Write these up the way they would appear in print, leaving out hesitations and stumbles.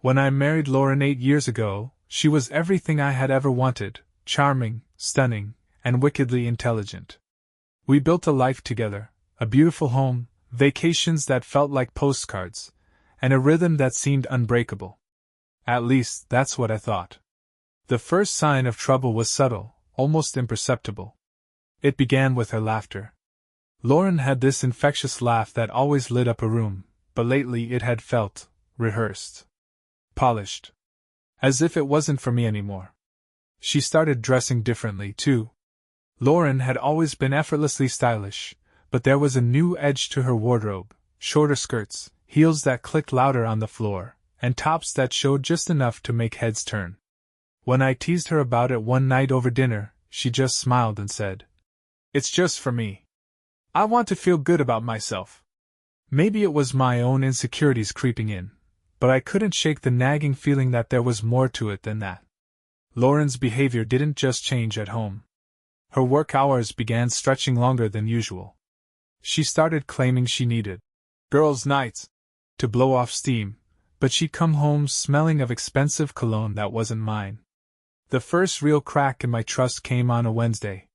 When I married Lauren 8 years ago, she was everything I had ever wanted: charming, stunning, and wickedly intelligent. We built a life together, a beautiful home, vacations that felt like postcards, and a rhythm that seemed unbreakable. At least, that's what I thought. The first sign of trouble was subtle, almost imperceptible. It began with her laughter. Lauren had this infectious laugh that always lit up a room, but lately it had felt rehearsed, polished, as if it wasn't for me anymore. She started dressing differently, too. Lauren had always been effortlessly stylish, but there was a new edge to her wardrobe: shorter skirts, heels that clicked louder on the floor, and tops that showed just enough to make heads turn. When I teased her about it one night over dinner, she just smiled and said, "It's just for me. I want to feel good about myself." Maybe it was my own insecurities creeping in, but I couldn't shake the nagging feeling that there was more to it than that. Lauren's behavior didn't just change at home. Her work hours began stretching longer than usual. She started claiming she needed girls' nights to blow off steam, but she'd come home smelling of expensive cologne that wasn't mine. The first real crack in my trust came on a Wednesday.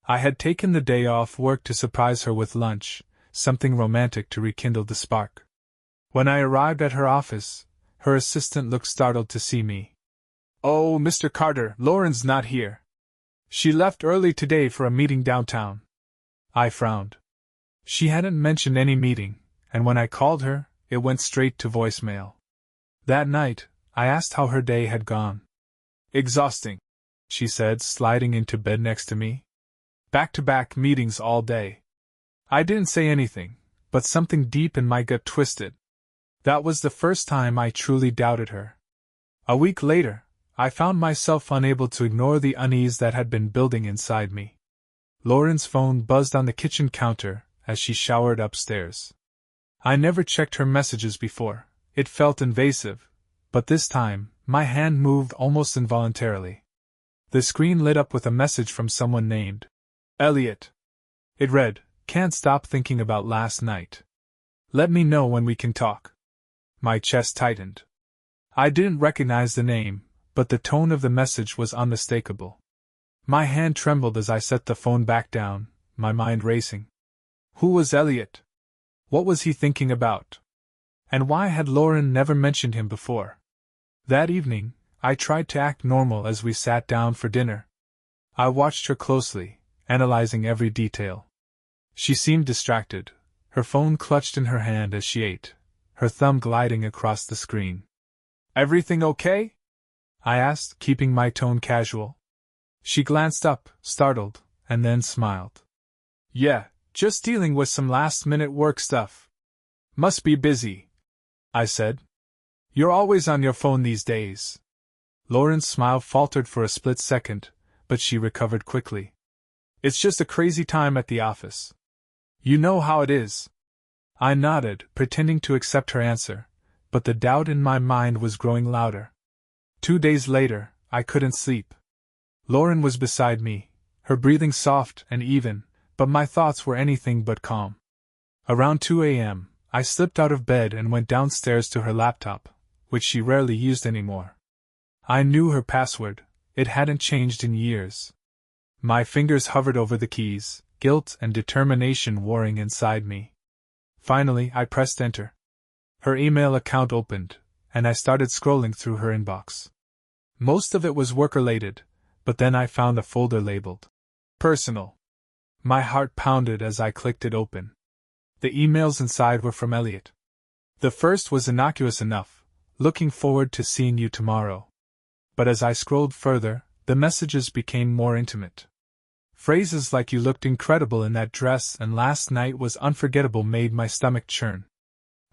I had taken the day off work to surprise her with lunch, something romantic to rekindle the spark. When I arrived at her office, her assistant looked startled to see me. "Oh, Mr. Carter, Lauren's not here. She left early today for a meeting downtown." I frowned. She hadn't mentioned any meeting, and when I called her, it went straight to voicemail. That night, I asked how her day had gone. "Exhausting," she said, sliding into bed next to me. "Back-to-back meetings all day." I didn't say anything, but something deep in my gut twisted. That was the first time I truly doubted her. A week later, I found myself unable to ignore the unease that had been building inside me. Lauren's phone buzzed on the kitchen counter as she showered upstairs. I never checked her messages before. It felt invasive, but this time, my hand moved almost involuntarily. The screen lit up with a message from someone named Elliot. It read, "Can't stop thinking about last night. Let me know when we can talk." My chest tightened. I didn't recognize the name, but the tone of the message was unmistakable. My hand trembled as I set the phone back down, my mind racing. Who was Elliot? What was he thinking about? And why had Lauren never mentioned him before? That evening, I tried to act normal as we sat down for dinner. I watched her closely, analyzing every detail. She seemed distracted, her phone clutched in her hand as she ate, her thumb gliding across the screen. "Everything okay?" I asked, keeping my tone casual. She glanced up, startled, and then smiled. "Yeah, just dealing with some last-minute work stuff. Must be busy," I said. "You're always on your phone these days." Lauren's smile faltered for a split second, but she recovered quickly. "It's just a crazy time at the office. You know how it is." I nodded, pretending to accept her answer, but the doubt in my mind was growing louder. 2 days later, I couldn't sleep. Lauren was beside me, her breathing soft and even, but my thoughts were anything but calm. Around 2 a.m., I slipped out of bed and went downstairs to her laptop, which she rarely used anymore. I knew her password, it hadn't changed in years. My fingers hovered over the keys, guilt and determination warring inside me. Finally, I pressed enter. Her email account opened, and I started scrolling through her inbox. Most of it was work-related, but then I found a folder labeled Personal. My heart pounded as I clicked it open. The emails inside were from Elliot. The first was innocuous enough, "Looking forward to seeing you tomorrow." But as I scrolled further, the messages became more intimate. Phrases like "you looked incredible in that dress" and "last night was unforgettable" made my stomach churn.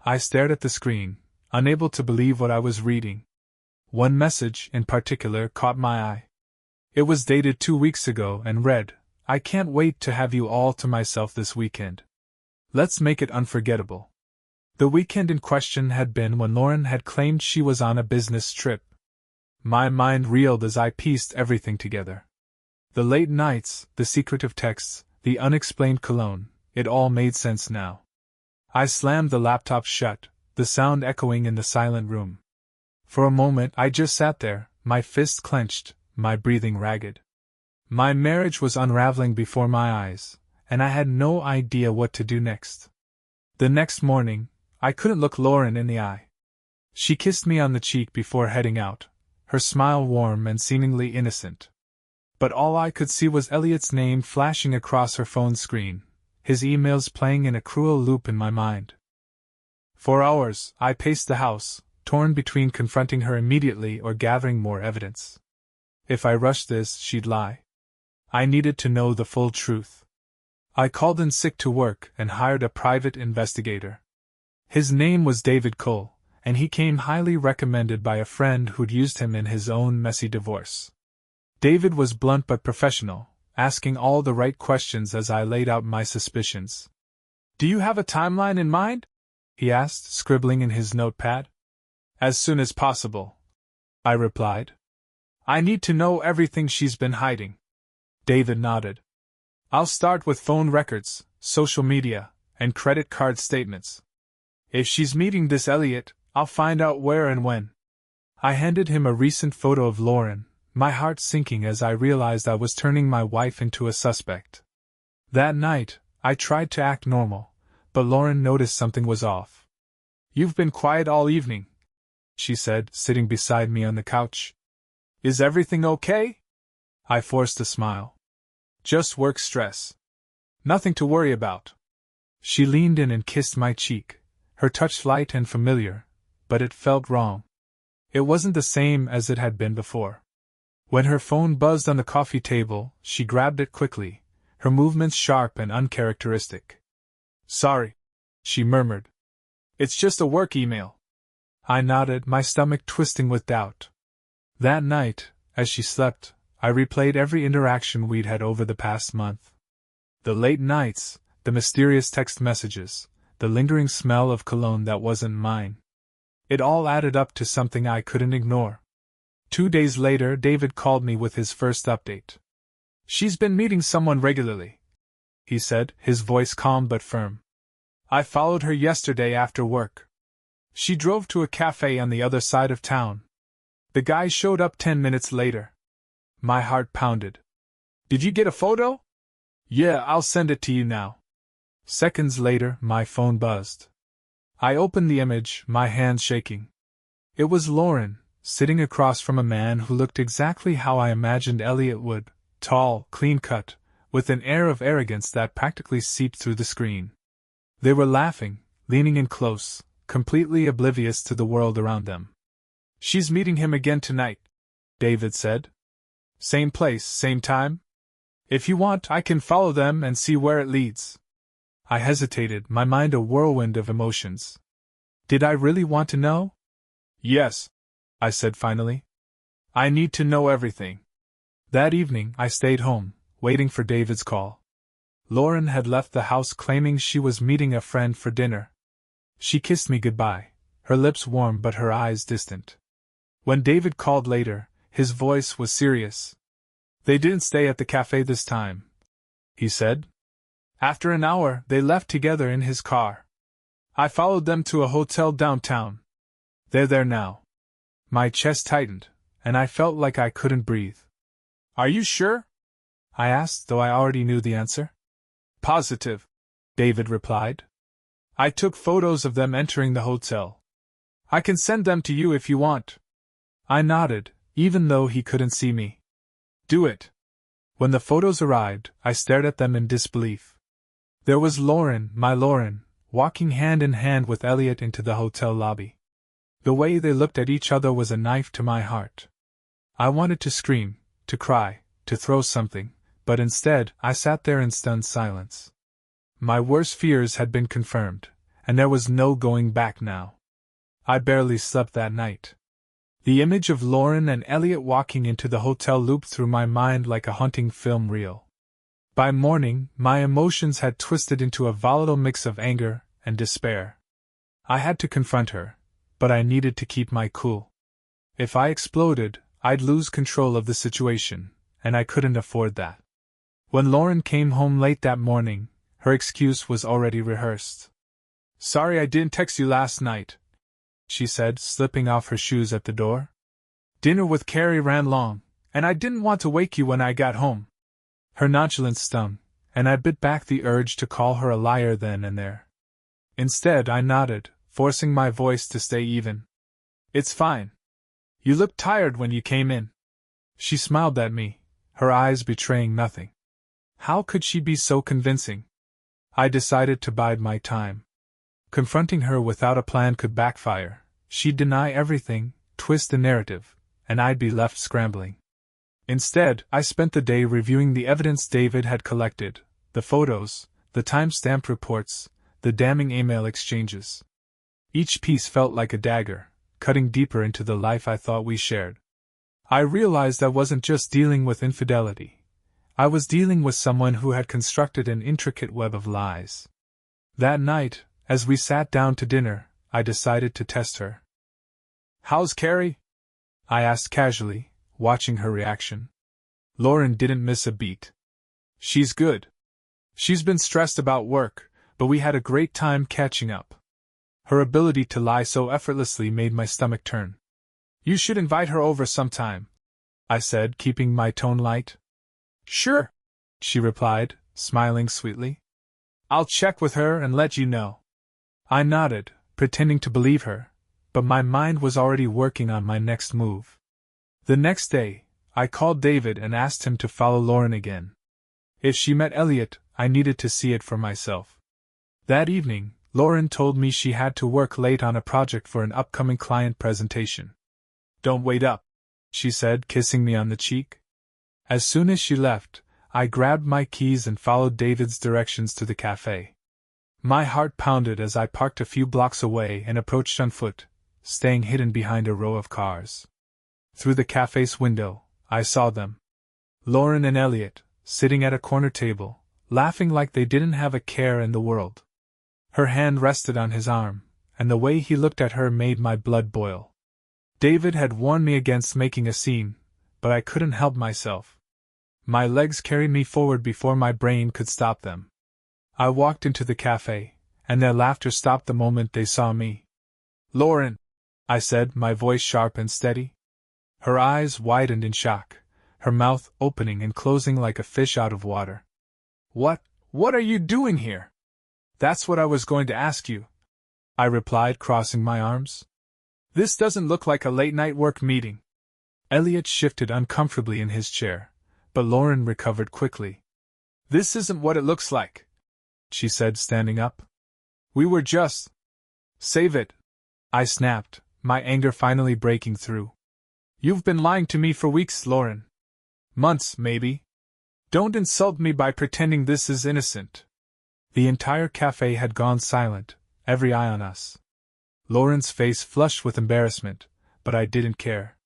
I stared at the screen, unable to believe what I was reading. One message, in particular, caught my eye. It was dated 2 weeks ago and read, "I can't wait to have you all to myself this weekend. Let's make it unforgettable." The weekend in question had been when Lauren had claimed she was on a business trip. My mind reeled as I pieced everything together. The late nights, the secretive texts, the unexplained cologne, it all made sense now. I slammed the laptop shut, the sound echoing in the silent room. For a moment I just sat there, my fists clenched, my breathing ragged. My marriage was unraveling before my eyes, and I had no idea what to do next. The next morning, I couldn't look Lauren in the eye. She kissed me on the cheek before heading out, her smile warm and seemingly innocent. But all I could see was Elliot's name flashing across her phone screen, his emails playing in a cruel loop in my mind. For hours, I paced the house, torn between confronting her immediately or gathering more evidence. If I rushed this, she'd lie. I needed to know the full truth. I called in sick to work and hired a private investigator. His name was David Cole, and he came highly recommended by a friend who'd used him in his own messy divorce. David was blunt but professional, asking all the right questions as I laid out my suspicions. "Do you have a timeline in mind?" he asked, scribbling in his notepad. "As soon as possible," I replied. "I need to know everything she's been hiding." David nodded. "I'll start with phone records, social media, and credit card statements. If she's meeting this Elliot, I'll find out where and when." I handed him a recent photo of Lauren, my heart sinking as I realized I was turning my wife into a suspect. That night, I tried to act normal, but Lauren noticed something was off. "You've been quiet all evening," she said, sitting beside me on the couch. "Is everything okay?" I forced a smile. "Just work stress. Nothing to worry about." She leaned in and kissed my cheek, her touch light and familiar, but it felt wrong. It wasn't the same as it had been before. When her phone buzzed on the coffee table, she grabbed it quickly, her movements sharp and uncharacteristic. "Sorry," she murmured. "It's just a work email." I nodded, my stomach twisting with doubt. That night, as she slept, I replayed every interaction we'd had over the past month. The late nights, the mysterious text messages, the lingering smell of cologne that wasn't mine. It all added up to something I couldn't ignore. 2 days later, David called me with his first update. "She's been meeting someone regularly," he said, his voice calm but firm. "I followed her yesterday after work. She drove to a café on the other side of town. The guy showed up 10 minutes later." My heart pounded. "Did you get a photo?" "Yeah, I'll send it to you now." Seconds later, my phone buzzed. I opened the image, my hands shaking. It was Lauren, sitting across from a man who looked exactly how I imagined Elliot would, tall, clean-cut, with an air of arrogance that practically seeped through the screen. They were laughing, leaning in close, completely oblivious to the world around them. "She's meeting him again tonight," David said. "Same place, same time? If you want, I can follow them and see where it leads." I hesitated, my mind a whirlwind of emotions. Did I really want to know? "Yes," I said finally. "I need to know everything." That evening, I stayed home, waiting for David's call. Lauren had left the house claiming she was meeting a friend for dinner. She kissed me goodbye, her lips warm but her eyes distant. When David called later, his voice was serious. "They didn't stay at the cafe this time," he said. "After an hour, they left together in his car. I followed them to a hotel downtown. They're there now." My chest tightened, and I felt like I couldn't breathe. "Are you sure?" I asked, though I already knew the answer. "Positive," David replied. "I took photos of them entering the hotel. I can send them to you if you want." I nodded, even though he couldn't see me. "Do it." When the photos arrived, I stared at them in disbelief. There was Lauren, my Lauren, walking hand in hand with Elliot into the hotel lobby. The way they looked at each other was a knife to my heart. I wanted to scream, to cry, to throw something, but instead, I sat there in stunned silence. My worst fears had been confirmed, and there was no going back now. I barely slept that night. The image of Lauren and Elliot walking into the hotel looped through my mind like a haunting film reel. By morning, my emotions had twisted into a volatile mix of anger and despair. I had to confront her, but I needed to keep my cool. If I exploded, I'd lose control of the situation, and I couldn't afford that. When Lauren came home late that morning, her excuse was already rehearsed. "Sorry I didn't text you last night," she said, slipping off her shoes at the door. Dinner with Carrie ran long, and I didn't want to wake you when I got home. Her nonchalance stung, and I bit back the urge to call her a liar then and there. Instead, I nodded, forcing my voice to stay even. It's fine. You looked tired when you came in. She smiled at me, her eyes betraying nothing. How could she be so convincing? I decided to bide my time. Confronting her without a plan could backfire. She'd deny everything, twist the narrative, and I'd be left scrambling. Instead, I spent the day reviewing the evidence David had collected, the photos, the time-stamped reports, the damning email exchanges. Each piece felt like a dagger, cutting deeper into the life I thought we shared. I realized I wasn't just dealing with infidelity. I was dealing with someone who had constructed an intricate web of lies. That night, as we sat down to dinner, I decided to test her. "How's Carrie?" I asked casually, watching her reaction. Lauren didn't miss a beat. "She's good. She's been stressed about work, but we had a great time catching up." Her ability to lie so effortlessly made my stomach turn. "You should invite her over sometime," I said, keeping my tone light. "Sure," she replied, smiling sweetly. "I'll check with her and let you know." I nodded, pretending to believe her, but my mind was already working on my next move. The next day, I called David and asked him to follow Lauren again. If she met Elliot, I needed to see it for myself. That evening, Lauren told me she had to work late on a project for an upcoming client presentation. "Don't wait up," she said, kissing me on the cheek. As soon as she left, I grabbed my keys and followed David's directions to the café. My heart pounded as I parked a few blocks away and approached on foot, staying hidden behind a row of cars. Through the café's window, I saw them. Lauren and Elliot, sitting at a corner table, laughing like they didn't have a care in the world. Her hand rested on his arm, and the way he looked at her made my blood boil. David had warned me against making a scene, but I couldn't help myself. My legs carried me forward before my brain could stop them. I walked into the café, and their laughter stopped the moment they saw me. "Lauren," I said, my voice sharp and steady. Her eyes widened in shock, her mouth opening and closing like a fish out of water. What are you doing here?" "That's what I was going to ask you," I replied, crossing my arms. "This doesn't look like a late-night work meeting." Elliot shifted uncomfortably in his chair, but Lauren recovered quickly. "This isn't what it looks like," she said, standing up. "We were just—" "Save it," I snapped, my anger finally breaking through. "You've been lying to me for weeks, Lauren. Months, maybe. Don't insult me by pretending this is innocent." The entire café had gone silent, every eye on us. Lauren's face flushed with embarrassment, but I didn't care.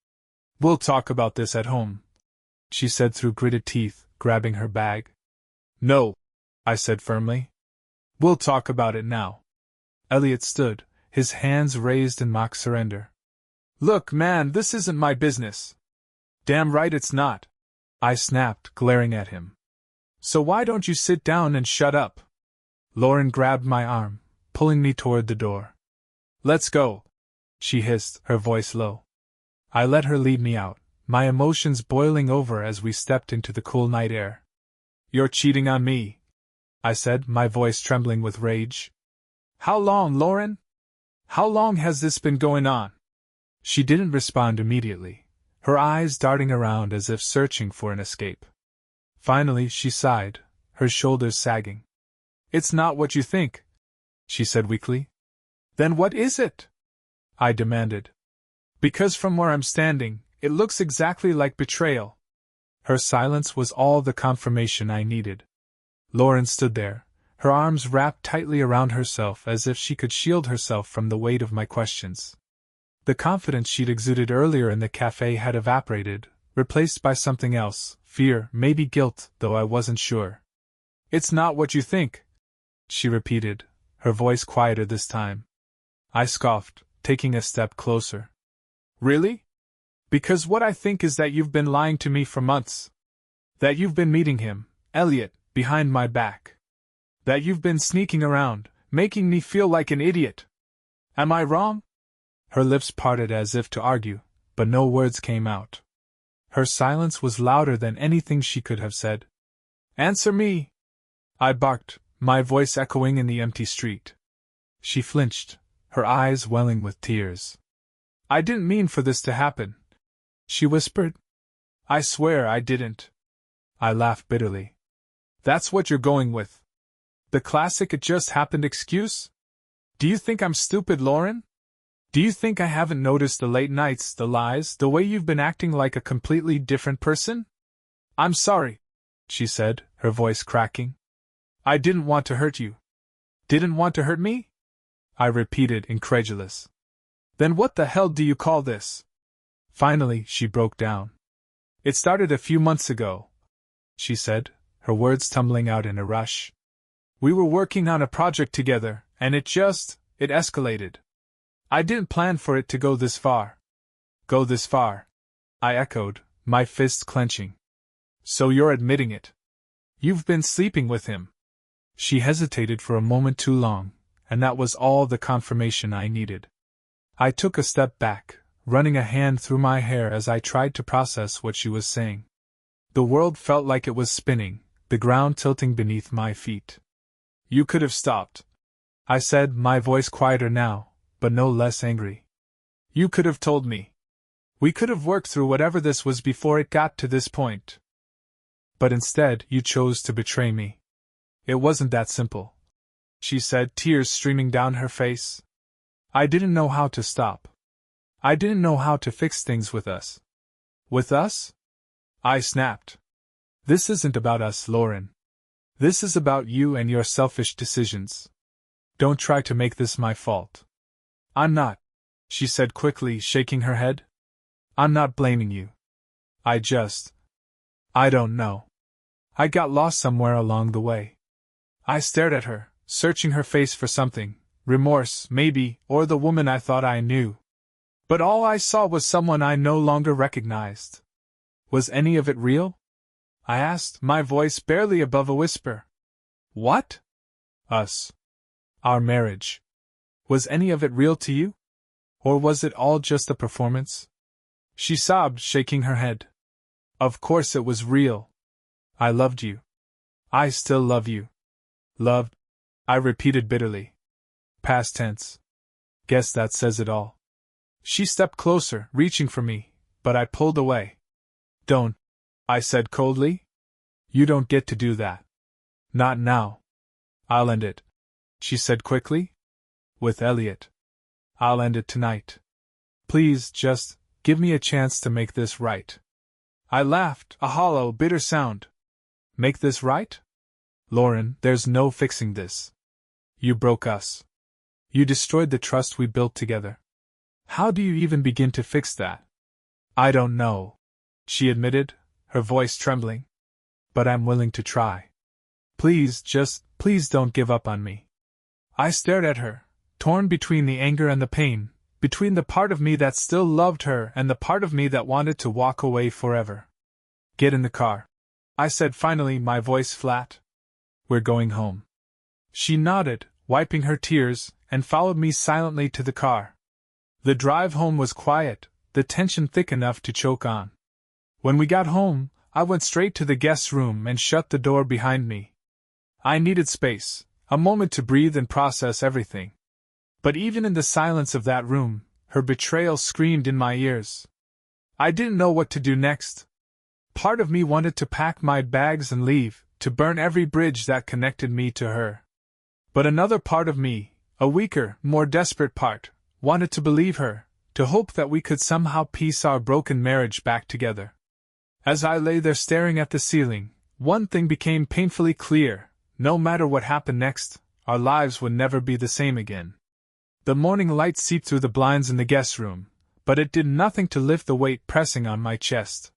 "We'll talk about this at home," she said through gritted teeth, grabbing her bag. "No," I said firmly. "We'll talk about it now." Elliot stood, his hands raised in mock surrender. "Look, man, this isn't my business." "Damn right it's not," I snapped, glaring at him. "So why don't you sit down and shut up?" Lauren grabbed my arm, pulling me toward the door. "Let's go," she hissed, her voice low. I let her lead me out, my emotions boiling over as we stepped into the cool night air. "You're cheating on me," I said, my voice trembling with rage. "How long, Lauren? How long has this been going on?" She didn't respond immediately, her eyes darting around as if searching for an escape. Finally, she sighed, her shoulders sagging. "It's not what you think," she said weakly. "Then what is it?" I demanded. "Because from where I'm standing, it looks exactly like betrayal." Her silence was all the confirmation I needed. Lauren stood there, her arms wrapped tightly around herself as if she could shield herself from the weight of my questions. The confidence she'd exuded earlier in the café had evaporated, replaced by something else, fear, maybe guilt, though I wasn't sure. "It's not what you think," she repeated, her voice quieter this time. I scoffed, taking a step closer. "Really? Because what I think is that you've been lying to me for months. That you've been meeting him, Elliot, behind my back. That you've been sneaking around, making me feel like an idiot. Am I wrong?" Her lips parted as if to argue, but no words came out. Her silence was louder than anything she could have said. "Answer me!" I barked, my voice echoing in the empty street. She flinched, her eyes welling with tears. "I didn't mean for this to happen," she whispered. "I swear I didn't." I laughed bitterly. "That's what you're going with? The classic it just happened excuse? Do you think I'm stupid, Lauren? Do you think I haven't noticed the late nights, the lies, the way you've been acting like a completely different person?" "I'm sorry," she said, her voice cracking. "I didn't want to hurt you." "Didn't want to hurt me?" I repeated, incredulous. "Then what the hell do you call this?" Finally, she broke down. "It started a few months ago," she said, her words tumbling out in a rush. "We were working on a project together, and it escalated. I didn't plan for it to go this far." "Go this far?" I echoed, my fists clenching. "So you're admitting it? You've been sleeping with him?" She hesitated for a moment too long, and that was all the confirmation I needed. I took a step back, running a hand through my hair as I tried to process what she was saying. The world felt like it was spinning, the ground tilting beneath my feet. "You could have stopped," I said, my voice quieter now, but no less angry. "You could have told me. We could have worked through whatever this was before it got to this point. But instead, you chose to betray me." "It wasn't that simple," she said, tears streaming down her face. "I didn't know how to stop. I didn't know how to fix things with us." "With us?" I snapped. "This isn't about us, Lauren. This is about you and your selfish decisions. Don't try to make this my fault." "I'm not," she said quickly, shaking her head. "I'm not blaming you. I don't know. I got lost somewhere along the way." I stared at her, searching her face for something, remorse, maybe, or the woman I thought I knew. But all I saw was someone I no longer recognized. "Was any of it real?" I asked, my voice barely above a whisper. "What?" "Us. Our marriage. Was any of it real to you? Or was it all just a performance?" She sobbed, shaking her head. "Of course it was real. I loved you. I still love you." "Loved?" I repeated bitterly. Past tense. Guess that says it all. She stepped closer, reaching for me, but I pulled away. "Don't," I said coldly. "You don't get to do that. Not now." "I'll end it," she said quickly. "With Elliot. I'll end it tonight. Please, just give me a chance to make this right." I laughed, a hollow, bitter sound. "Make this right? Lauren, there's no fixing this. You broke us. You destroyed the trust we built together. How do you even begin to fix that?" "I don't know," she admitted, her voice trembling. "But I'm willing to try. Please don't give up on me." I stared at her, torn between the anger and the pain, between the part of me that still loved her and the part of me that wanted to walk away forever. "Get in the car," I said finally, my voice flat. "We're going home." She nodded, wiping her tears, and followed me silently to the car. The drive home was quiet, the tension thick enough to choke on. When we got home, I went straight to the guest room and shut the door behind me. I needed space, a moment to breathe and process everything. But even in the silence of that room, her betrayal screamed in my ears. I didn't know what to do next. Part of me wanted to pack my bags and leave, to burn every bridge that connected me to her. But another part of me, a weaker, more desperate part, wanted to believe her, to hope that we could somehow piece our broken marriage back together. As I lay there staring at the ceiling, one thing became painfully clear: no matter what happened next, our lives would never be the same again. The morning light seeped through the blinds in the guest room, but it did nothing to lift the weight pressing on my chest.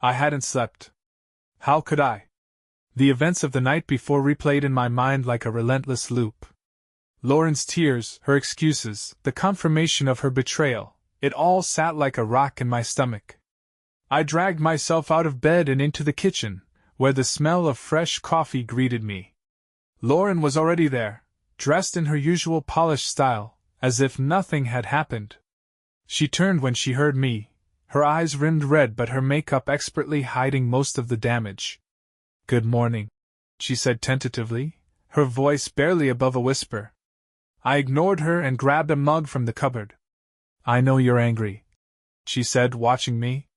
I hadn't slept. How could I? The events of the night before replayed in my mind like a relentless loop. Lauren's tears, her excuses, the confirmation of her betrayal, it all sat like a rock in my stomach. I dragged myself out of bed and into the kitchen, where the smell of fresh coffee greeted me. Lauren was already there, dressed in her usual polished style, as if nothing had happened. She turned when she heard me, her eyes rimmed red but her makeup expertly hiding most of the damage. "Good morning," she said tentatively, her voice barely above a whisper. I ignored her and grabbed a mug from the cupboard. "I know you're angry," she said, watching me.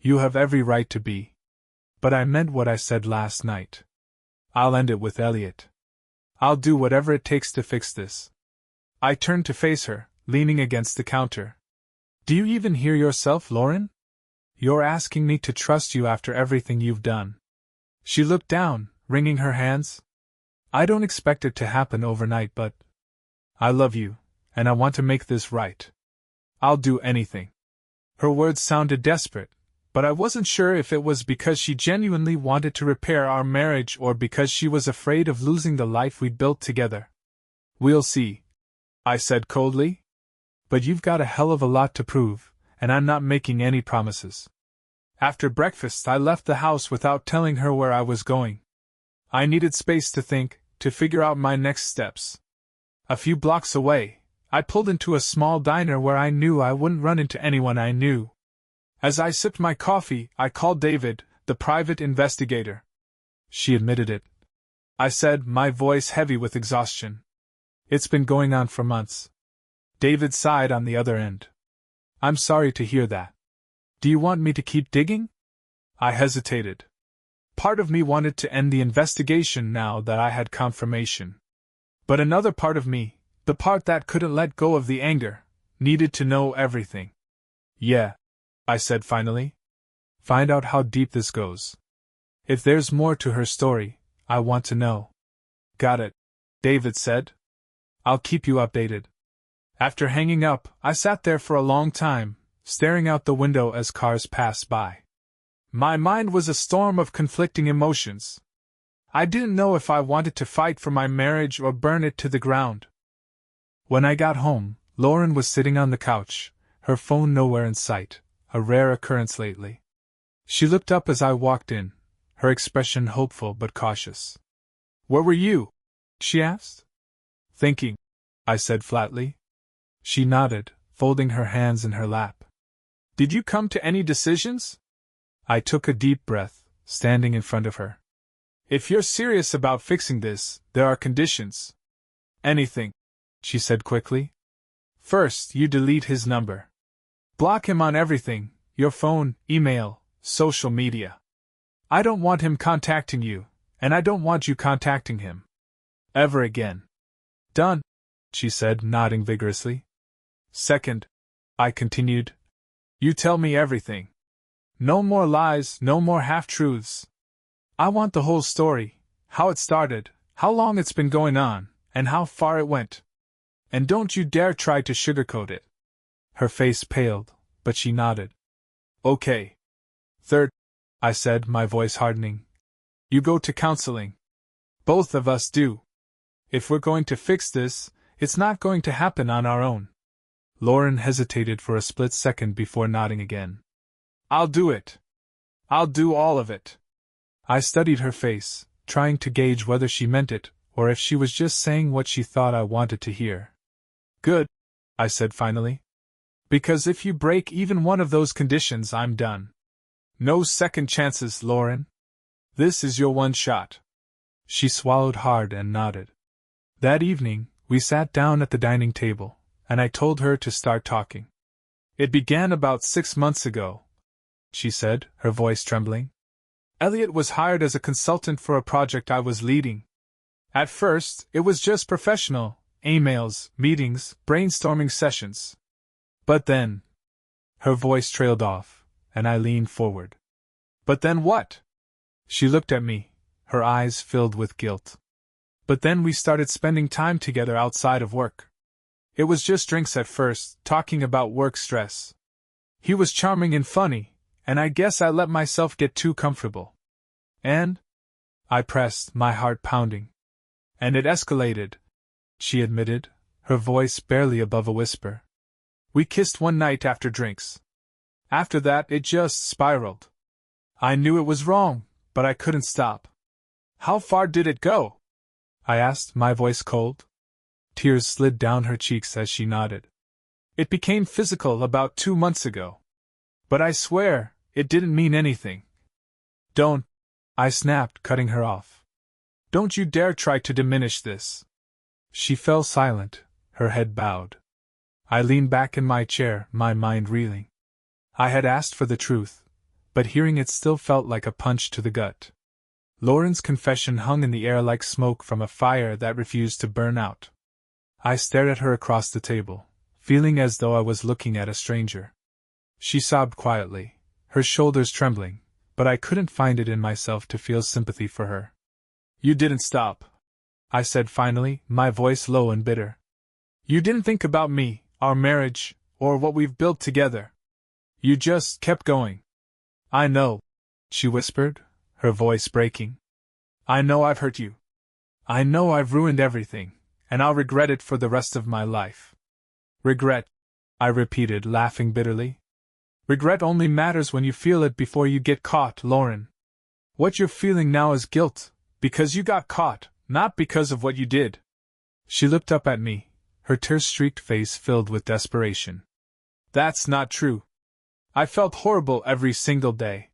"You have every right to be. But I meant what I said last night. I'll end it with Elliot. I'll do whatever it takes to fix this." I turned to face her, leaning against the counter. "Do you even hear yourself, Lauren? You're asking me to trust you after everything you've done." She looked down, wringing her hands. "I don't expect it to happen overnight, but I love you, and I want to make this right. I'll do anything." Her words sounded desperate, but I wasn't sure if it was because she genuinely wanted to repair our marriage or because she was afraid of losing the life we'd built together. "We'll see," I said coldly. "But you've got a hell of a lot to prove, and I'm not making any promises." After breakfast, I left the house without telling her where I was going. I needed space to think, to figure out my next steps. A few blocks away, I pulled into a small diner where I knew I wouldn't run into anyone I knew. As I sipped my coffee, I called David, the private investigator. "She admitted it," I said, my voice heavy with exhaustion. "It's been going on for months." David sighed on the other end. "I'm sorry to hear that. Do you want me to keep digging?" I hesitated. Part of me wanted to end the investigation now that I had confirmation. But another part of me, the part that couldn't let go of the anger, needed to know everything. "Yeah," I said finally. "Find out how deep this goes. If there's more to her story, I want to know." "Got it," David said. "I'll keep you updated." After hanging up, I sat there for a long time, staring out the window as cars passed by. My mind was a storm of conflicting emotions. I didn't know if I wanted to fight for my marriage or burn it to the ground. When I got home, Lauren was sitting on the couch, her phone nowhere in sight, a rare occurrence lately. She looked up as I walked in, her expression hopeful but cautious. "Where were you?" she asked. "Thinking," I said flatly. She nodded, folding her hands in her lap. "Did you come to any decisions?" I took a deep breath, standing in front of her. "If you're serious about fixing this, there are conditions." "Anything," she said quickly. "First, you delete his number. Block him on everything, your phone, email, social media. I don't want him contacting you, and I don't want you contacting him. Ever again." "Done," she said, nodding vigorously. "Second," I continued, "you tell me everything. No more lies, no more half-truths. I want the whole story, how it started, how long it's been going on, and how far it went. And don't you dare try to sugarcoat it." Her face paled, but she nodded. "Okay." "Third," I said, my voice hardening, "you go to counseling. Both of us do. If we're going to fix this, it's not going to happen on our own." Lauren hesitated for a split second before nodding again. "I'll do it. I'll do all of it." I studied her face, trying to gauge whether she meant it, or if she was just saying what she thought I wanted to hear. "Good," I said finally. "Because if you break even one of those conditions, I'm done. No second chances, Lauren. This is your one shot." She swallowed hard and nodded. That evening, we sat down at the dining table, and I told her to start talking. "It began about 6 months ago," she said, her voice trembling. "Elliot was hired as a consultant for a project I was leading. At first, it was just professional, emails, meetings, brainstorming sessions. But then..." Her voice trailed off, and I leaned forward. "But then what?" She looked at me, her eyes filled with guilt. "But then we started spending time together outside of work. It was just drinks at first, talking about work stress. He was charming and funny, and I guess I let myself get too comfortable. And," I pressed, my heart pounding, "and it escalated," she admitted, her voice barely above a whisper. "We kissed one night after drinks. After that, it just spiraled. I knew it was wrong, but I couldn't stop." "How far did it go?" I asked, my voice cold. Tears slid down her cheeks as she nodded. It became physical about 2 months ago. But I swear, it didn't mean anything. Don't, I snapped, cutting her off. Don't you dare try to diminish this. She fell silent, her head bowed. I leaned back in my chair, my mind reeling. I had asked for the truth, but hearing it still felt like a punch to the gut. Lauren's confession hung in the air like smoke from a fire that refused to burn out. I stared at her across the table, feeling as though I was looking at a stranger. She sobbed quietly, her shoulders trembling, but I couldn't find it in myself to feel sympathy for her. You didn't stop, I said finally, my voice low and bitter. You didn't think about me, our marriage, or what we've built together. You just kept going. I know, she whispered, her voice breaking. I know I've hurt you. I know I've ruined everything, and I'll regret it for the rest of my life. Regret, I repeated, laughing bitterly. Regret only matters when you feel it before you get caught, Lauren. What you're feeling now is guilt, because you got caught, not because of what you did. She looked up at me, her tear-streaked face filled with desperation. That's not true. I felt horrible every single day.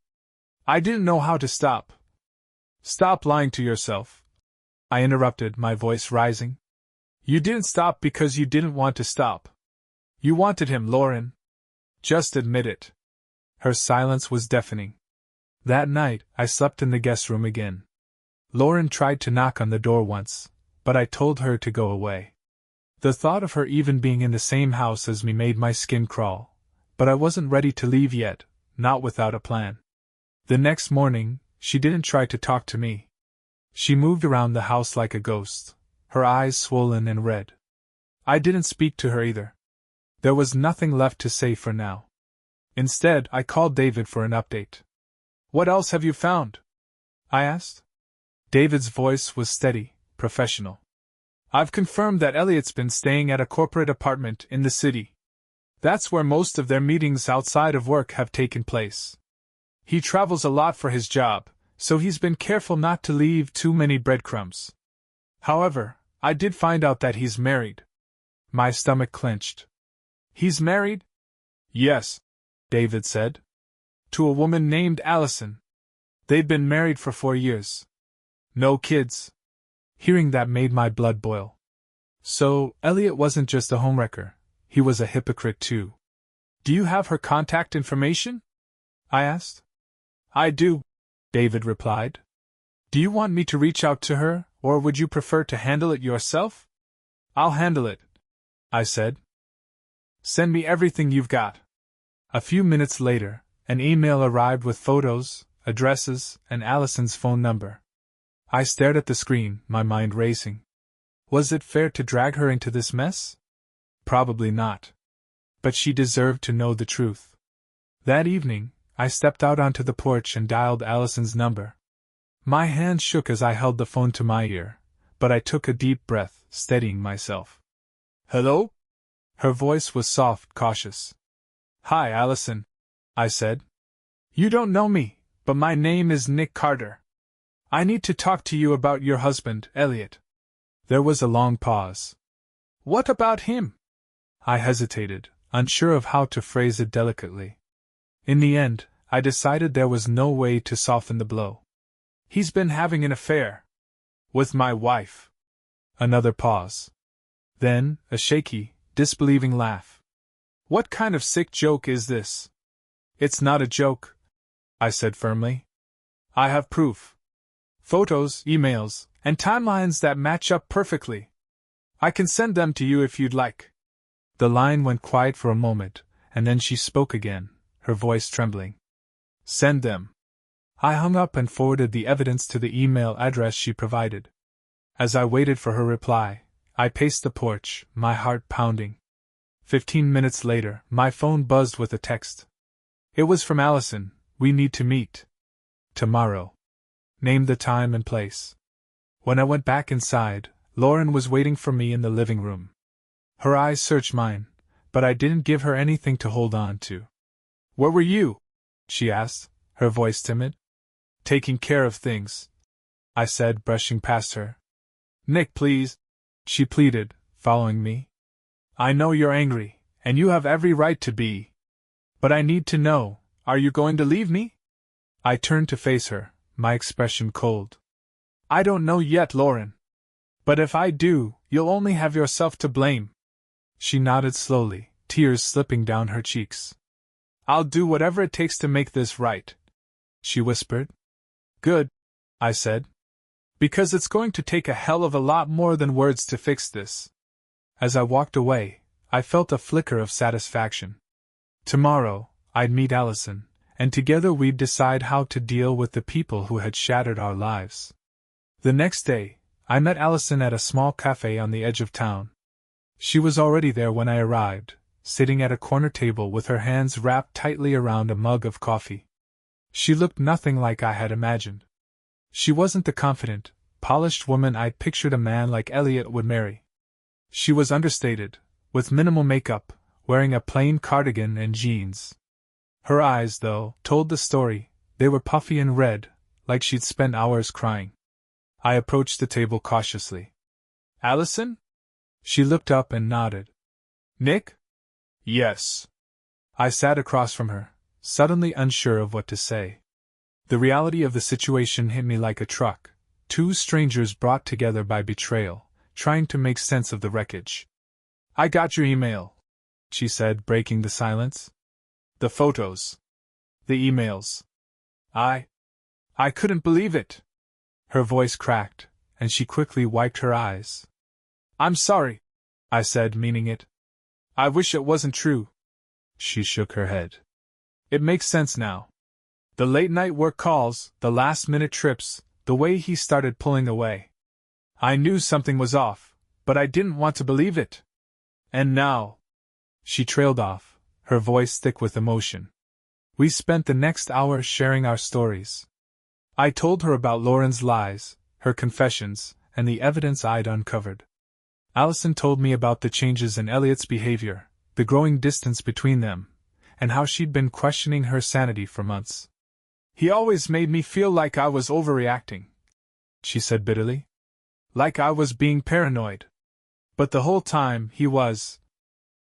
I didn't know how to stop. Stop lying to yourself, I interrupted, my voice rising. You didn't stop because you didn't want to stop. You wanted him, Lauren. Just admit it. Her silence was deafening. That night, I slept in the guest room again. Lauren tried to knock on the door once, but I told her to go away. The thought of her even being in the same house as me made my skin crawl, but I wasn't ready to leave yet, not without a plan. The next morning, she didn't try to talk to me. She moved around the house like a ghost, her eyes swollen and red. I didn't speak to her either. There was nothing left to say for now. Instead, I called David for an update. What else have you found? I asked. David's voice was steady, professional. I've confirmed that Elliot's been staying at a corporate apartment in the city. That's where most of their meetings outside of work have taken place. He travels a lot for his job, so he's been careful not to leave too many breadcrumbs. However, I did find out that he's married. My stomach clenched. He's married? Yes, David said. To a woman named Allison. They'd been married for 4 years. No kids. Hearing that made my blood boil. So, Elliot wasn't just a homewrecker, he was a hypocrite too. Do you have her contact information? I asked. I do, David replied. Do you want me to reach out to her, or would you prefer to handle it yourself? I'll handle it, I said. Send me everything you've got. A few minutes later, an email arrived with photos, addresses, and Allison's phone number. I stared at the screen, my mind racing. Was it fair to drag her into this mess? Probably not. But she deserved to know the truth. That evening, I stepped out onto the porch and dialed Allison's number. My hand shook as I held the phone to my ear, but I took a deep breath, steadying myself. Hello? Her voice was soft, cautious. Hi, Allison, I said. You don't know me, but my name is Nick Carter. I need to talk to you about your husband, Elliot. There was a long pause. What about him? I hesitated, unsure of how to phrase it delicately. In the end, I decided there was no way to soften the blow. He's been having an affair. With my wife. Another pause. Then, a shaky, disbelieving laugh. What kind of sick joke is this? It's not a joke, I said firmly. I have proof. Photos, emails, and timelines that match up perfectly. I can send them to you if you'd like. The line went quiet for a moment, and then she spoke again, her voice trembling. Send them. I hung up and forwarded the evidence to the email address she provided. As I waited for her reply, I paced the porch, my heart pounding. 15 minutes later, my phone buzzed with a text. It was from Allison. We need to meet. Tomorrow. Named the time and place. When I went back inside, Lauren was waiting for me in the living room. Her eyes searched mine, but I didn't give her anything to hold on to. Where were you? She asked, her voice timid. Taking care of things, I said, brushing past her. Nick, please, she pleaded, following me. I know you're angry, and you have every right to be. But I need to know, are you going to leave me? I turned to face her, my expression cold. I don't know yet, Lauren. But if I do, you'll only have yourself to blame. She nodded slowly, tears slipping down her cheeks. I'll do whatever it takes to make this right, she whispered. Good, I said. Because it's going to take a hell of a lot more than words to fix this. As I walked away, I felt a flicker of satisfaction. Tomorrow, I'd meet Allison, and together we'd decide how to deal with the people who had shattered our lives. The next day, I met Allison at a small café on the edge of town. She was already there when I arrived, sitting at a corner table with her hands wrapped tightly around a mug of coffee. She looked nothing like I had imagined. She wasn't the confident, polished woman I'd pictured a man like Elliot would marry. She was understated, with minimal makeup, wearing a plain cardigan and jeans. Her eyes, though, told the story. They were puffy and red, like she'd spent hours crying. I approached the table cautiously. Allison? She looked up and nodded. Nick? Yes. I sat across from her, suddenly unsure of what to say. The reality of the situation hit me like a truck, two strangers brought together by betrayal, trying to make sense of the wreckage. I got your email, she said, breaking the silence. The photos. The emails. I couldn't believe it. Her voice cracked, and she quickly wiped her eyes. I'm sorry, I said, meaning it. I wish it wasn't true. She shook her head. It makes sense now. The late-night work calls, the last-minute trips, the way he started pulling away. I knew something was off, but I didn't want to believe it. And now... She trailed off, her voice thick with emotion. We spent the next hour sharing our stories. I told her about Lauren's lies, her confessions, and the evidence I'd uncovered. Allison told me about the changes in Elliot's behavior, the growing distance between them, and how she'd been questioning her sanity for months. He always made me feel like I was overreacting, she said bitterly. Like I was being paranoid. But the whole time he was...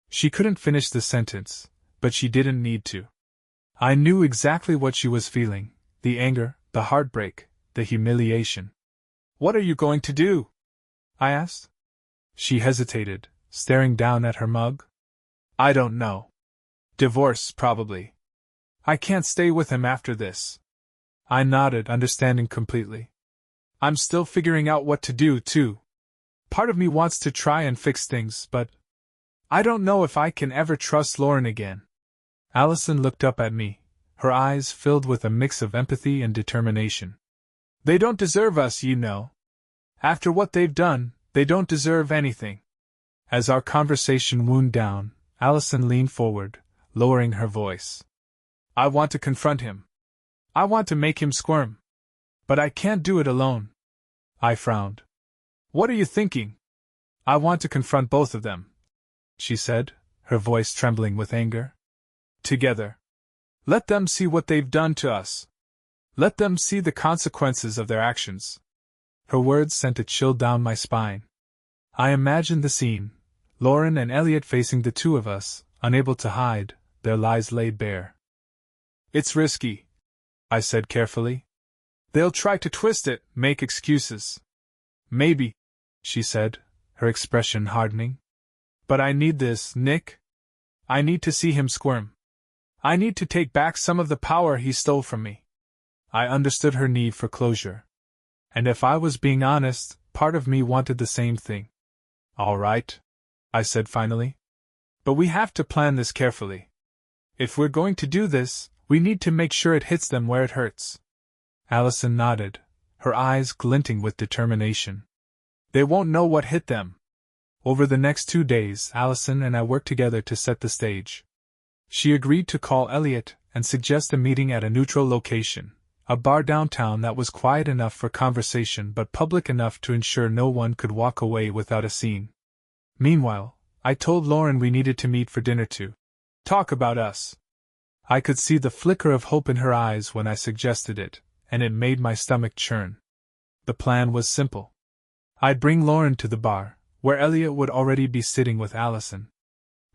She couldn't finish the sentence, but she didn't need to. I knew exactly what she was feeling, the anger, the heartbreak, the humiliation. What are you going to do? I asked. She hesitated, staring down at her mug. I don't know. Divorce, probably. I can't stay with him after this. I nodded, understanding completely. I'm still figuring out what to do, too. Part of me wants to try and fix things, but I don't know if I can ever trust Lauren again. Allison looked up at me, her eyes filled with a mix of empathy and determination. They don't deserve us, you know. After what they've done, they don't deserve anything. As our conversation wound down, Allison leaned forward, lowering her voice. I want to confront him. I want to make him squirm. But I can't do it alone. I frowned. What are you thinking? I want to confront both of them, she said, her voice trembling with anger. Together. Let them see what they've done to us. Let them see the consequences of their actions. Her words sent a chill down my spine. I imagined the scene, Lauren and Elliot facing the two of us, unable to hide, their lies laid bare. It's risky, I said carefully. They'll try to twist it, make excuses. Maybe, she said, her expression hardening. But I need this, Nick. I need to see him squirm. I need to take back some of the power he stole from me. I understood her need for closure. And if I was being honest, part of me wanted the same thing. All right, I said finally. But we have to plan this carefully. If we're going to do this, we need to make sure it hits them where it hurts. Allison nodded, her eyes glinting with determination. They won't know what hit them. Over the next 2 days, Allison and I worked together to set the stage. She agreed to call Elliot and suggest a meeting at a neutral location, a bar downtown that was quiet enough for conversation but public enough to ensure no one could walk away without a scene. Meanwhile, I told Lauren we needed to meet for dinner to talk about us. I could see the flicker of hope in her eyes when I suggested it, and it made my stomach churn. The plan was simple. I'd bring Lauren to the bar, where Elliot would already be sitting with Allison.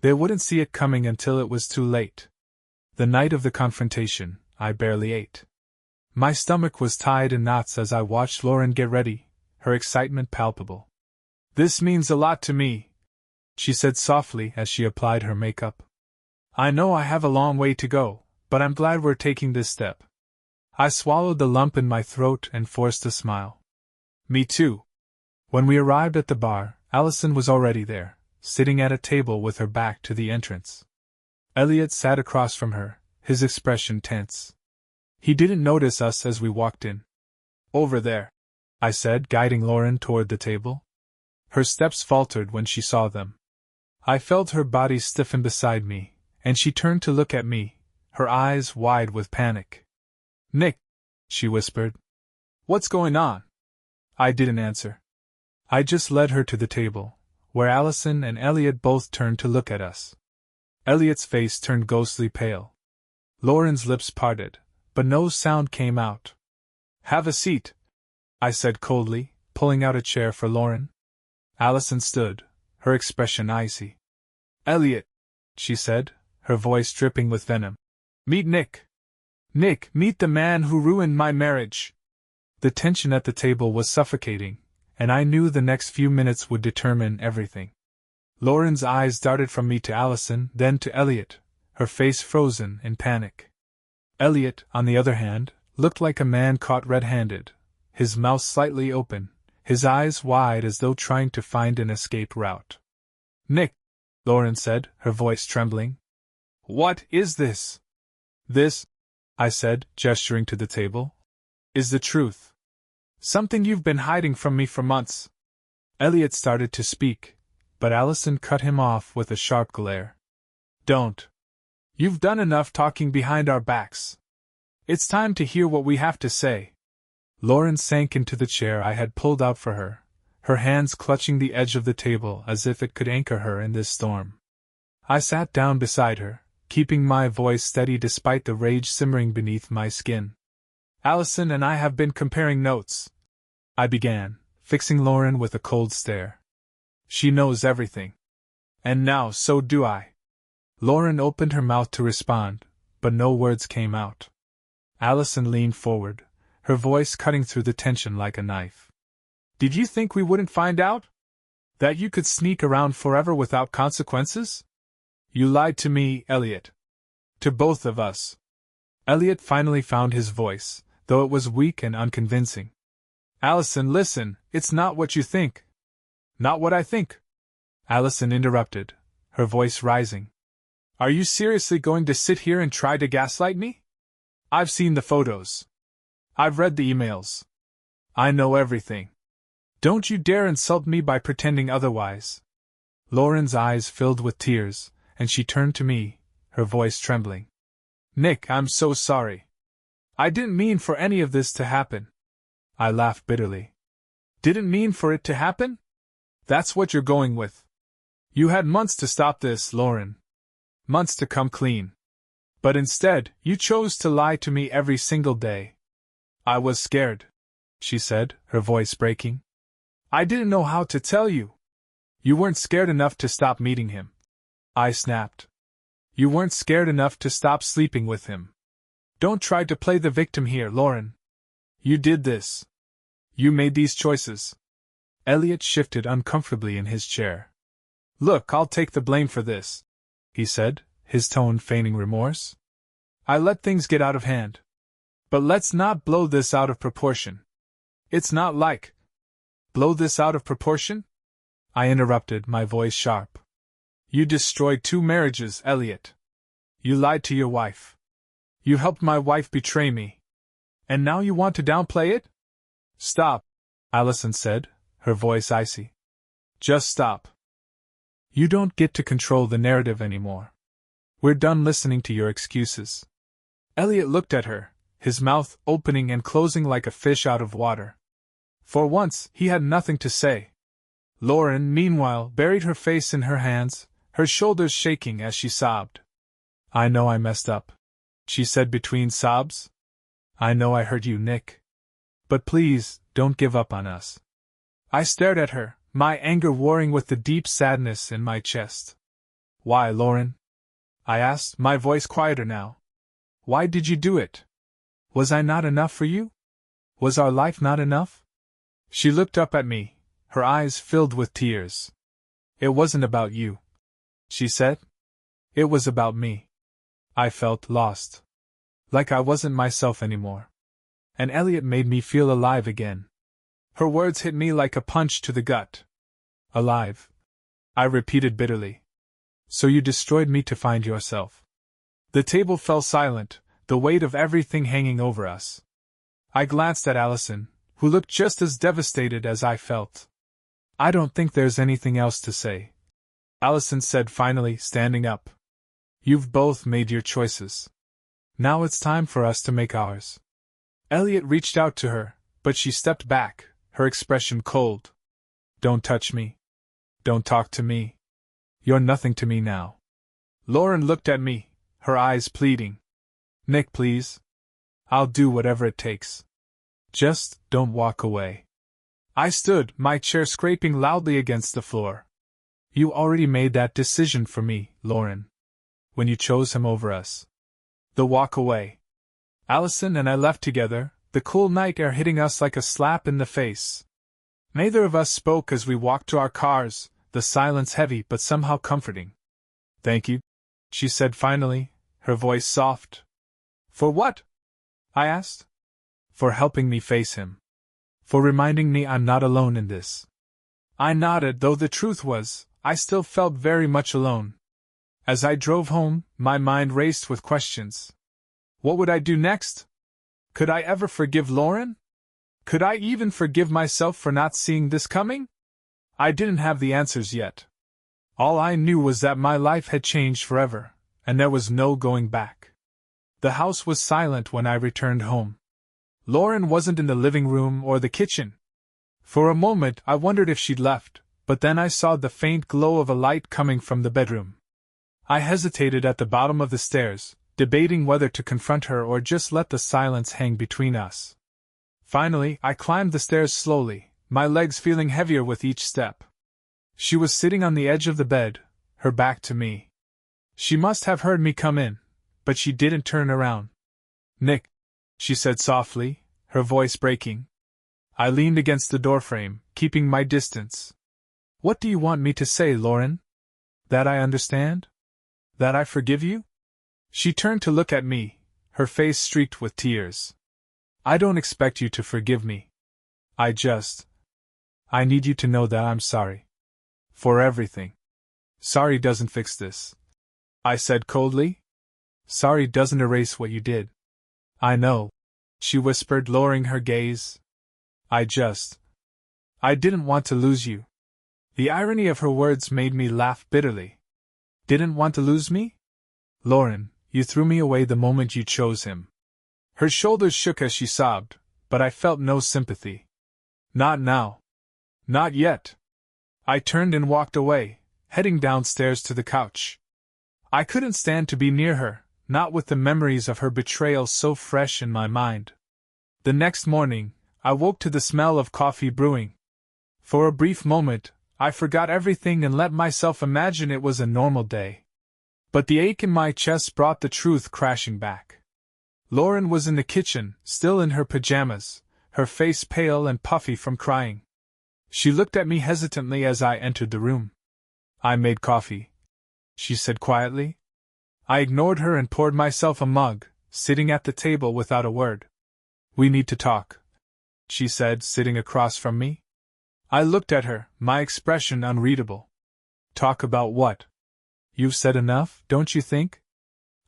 They wouldn't see it coming until it was too late. The night of the confrontation, I barely ate. My stomach was tied in knots as I watched Lauren get ready, her excitement palpable. "This means a lot to me," she said softly as she applied her makeup. "I know I have a long way to go, but I'm glad we're taking this step." I swallowed the lump in my throat and forced a smile. "Me too." When we arrived at the bar, Allison was already there, sitting at a table with her back to the entrance. Elliot sat across from her, his expression tense. He didn't notice us as we walked in. "Over there," I said, guiding Lauren toward the table. Her steps faltered when she saw them. I felt her body stiffen beside me, and she turned to look at me, her eyes wide with panic. "Nick," she whispered. "What's going on?" I didn't answer. I just led her to the table, where Allison and Elliot both turned to look at us. Elliot's face turned ghostly pale. Lauren's lips parted, but no sound came out. "Have a seat," I said coldly, pulling out a chair for Lauren. Allison stood, her expression icy. "Elliot," she said, her voice dripping with venom. "Meet Nick. Nick, meet the man who ruined my marriage." The tension at the table was suffocating, and I knew the next few minutes would determine everything. Lauren's eyes darted from me to Allison, then to Elliot, her face frozen in panic. Elliot, on the other hand, looked like a man caught red-handed, his mouth slightly open, his eyes wide as though trying to find an escape route. "Nick," Lauren said, her voice trembling. "What is this?" "This," I said, gesturing to the table, "is the truth. Something you've been hiding from me for months." Elliot started to speak, but Allison cut him off with a sharp glare. "Don't. You've done enough talking behind our backs. It's time to hear what we have to say." Lauren sank into the chair I had pulled out for her, her hands clutching the edge of the table as if it could anchor her in this storm. I sat down beside her, keeping my voice steady despite the rage simmering beneath my skin. "Allison and I have been comparing notes," I began, fixing Lauren with a cold stare. "She knows everything. And now so do I." Lauren opened her mouth to respond, but no words came out. Allison leaned forward, her voice cutting through the tension like a knife. "Did you think we wouldn't find out? That you could sneak around forever without consequences? You lied to me, Elliot. To both of us." Elliot finally found his voice, though it was weak and unconvincing. "Allison, listen, it's not what you think." "Not what I think?" Allison interrupted, her voice rising. "Are you seriously going to sit here and try to gaslight me? I've seen the photos. I've read the emails. I know everything. Don't you dare insult me by pretending otherwise." Lauren's eyes filled with tears, and she turned to me, her voice trembling. "Nick, I'm so sorry. I didn't mean for any of this to happen." I laughed bitterly. "Didn't mean for it to happen? That's what you're going with. You had months to stop this, Lauren. Months to come clean. But instead, you chose to lie to me every single day." "I was scared," she said, her voice breaking. "I didn't know how to tell you." "You weren't scared enough to stop meeting him," I snapped. "You weren't scared enough to stop sleeping with him. Don't try to play the victim here, Lauren. You did this. You made these choices." Elliot shifted uncomfortably in his chair. "Look, I'll take the blame for this," he said, his tone feigning remorse. "I let things get out of hand. But let's not blow this out of proportion. It's not like—" "Blow this out of proportion?" I interrupted, my voice sharp. "You destroyed 2 marriages, Elliot. You lied to your wife. You helped my wife betray me. And now you want to downplay it?" "Stop," Allison said, her voice icy. "Just stop. You don't get to control the narrative anymore. We're done listening to your excuses." Elliot looked at her, his mouth opening and closing like a fish out of water. For once, he had nothing to say. Lauren, meanwhile, buried her face in her hands, her shoulders shaking as she sobbed. "I know I messed up," she said between sobs. "I know I hurt you, Nick. But please, don't give up on us." I stared at her, my anger warring with the deep sadness in my chest. Why, Lauren? I asked, my voice quieter now. Why did you do it? Was I not enough for you? Was our life not enough? She looked up at me, her eyes filled with tears. It wasn't about you, she said. It was about me. I felt lost. Like I wasn't myself anymore. And Elliot made me feel alive again. Her words hit me like a punch to the gut. Alive, I repeated bitterly. So you destroyed me to find yourself. The table fell silent, the weight of everything hanging over us. I glanced at Allison, who looked just as devastated as I felt. I don't think there's anything else to say, Allison said finally, standing up. You've both made your choices. Now it's time for us to make ours. Elliot reached out to her, but she stepped back, her expression cold. Don't touch me. Don't talk to me. You're nothing to me now. Lauren looked at me, her eyes pleading. Nick, please. I'll do whatever it takes. Just don't walk away. I stood, my chair scraping loudly against the floor. You already made that decision for me, Lauren. When you chose him over us. The walk away. Allison and I left together, the cool night air hitting us like a slap in the face. Neither of us spoke as we walked to our cars, the silence heavy but somehow comforting. Thank you, she said finally, her voice soft. For what? I asked. For helping me face him. For reminding me I'm not alone in this. I nodded, though the truth was, I still felt very much alone. As I drove home, my mind raced with questions. What would I do next? Could I ever forgive Lauren? Could I even forgive myself for not seeing this coming? I didn't have the answers yet. All I knew was that my life had changed forever, and there was no going back. The house was silent when I returned home. Lauren wasn't in the living room or the kitchen. For a moment I wondered if she'd left, but then I saw the faint glow of a light coming from the bedroom. I hesitated at the bottom of the stairs, debating whether to confront her or just let the silence hang between us. Finally, I climbed the stairs slowly, my legs feeling heavier with each step. She was sitting on the edge of the bed, her back to me. She must have heard me come in, but she didn't turn around. Nick, she said softly, her voice breaking. I leaned against the doorframe, keeping my distance. What do you want me to say, Lauren? That I understand? That I forgive you? She turned to look at me, her face streaked with tears. I don't expect you to forgive me. I need you to know that I'm sorry. For everything. Sorry doesn't fix this, I said coldly. Sorry doesn't erase what you did. I know, she whispered, lowering her gaze. I didn't want to lose you. The irony of her words made me laugh bitterly. Didn't want to lose me? Lauren, you threw me away the moment you chose him. Her shoulders shook as she sobbed, but I felt no sympathy. Not now. Not yet. I turned and walked away, heading downstairs to the couch. I couldn't stand to be near her, not with the memories of her betrayal so fresh in my mind. The next morning, I woke to the smell of coffee brewing. For a brief moment, I forgot everything and let myself imagine it was a normal day. But the ache in my chest brought the truth crashing back. Lauren was in the kitchen, still in her pajamas, her face pale and puffy from crying. She looked at me hesitantly as I entered the room. I made coffee, she said quietly. I ignored her and poured myself a mug, sitting at the table without a word. We need to talk, she said, sitting across from me. I looked at her, my expression unreadable. Talk about what? You've said enough, don't you think?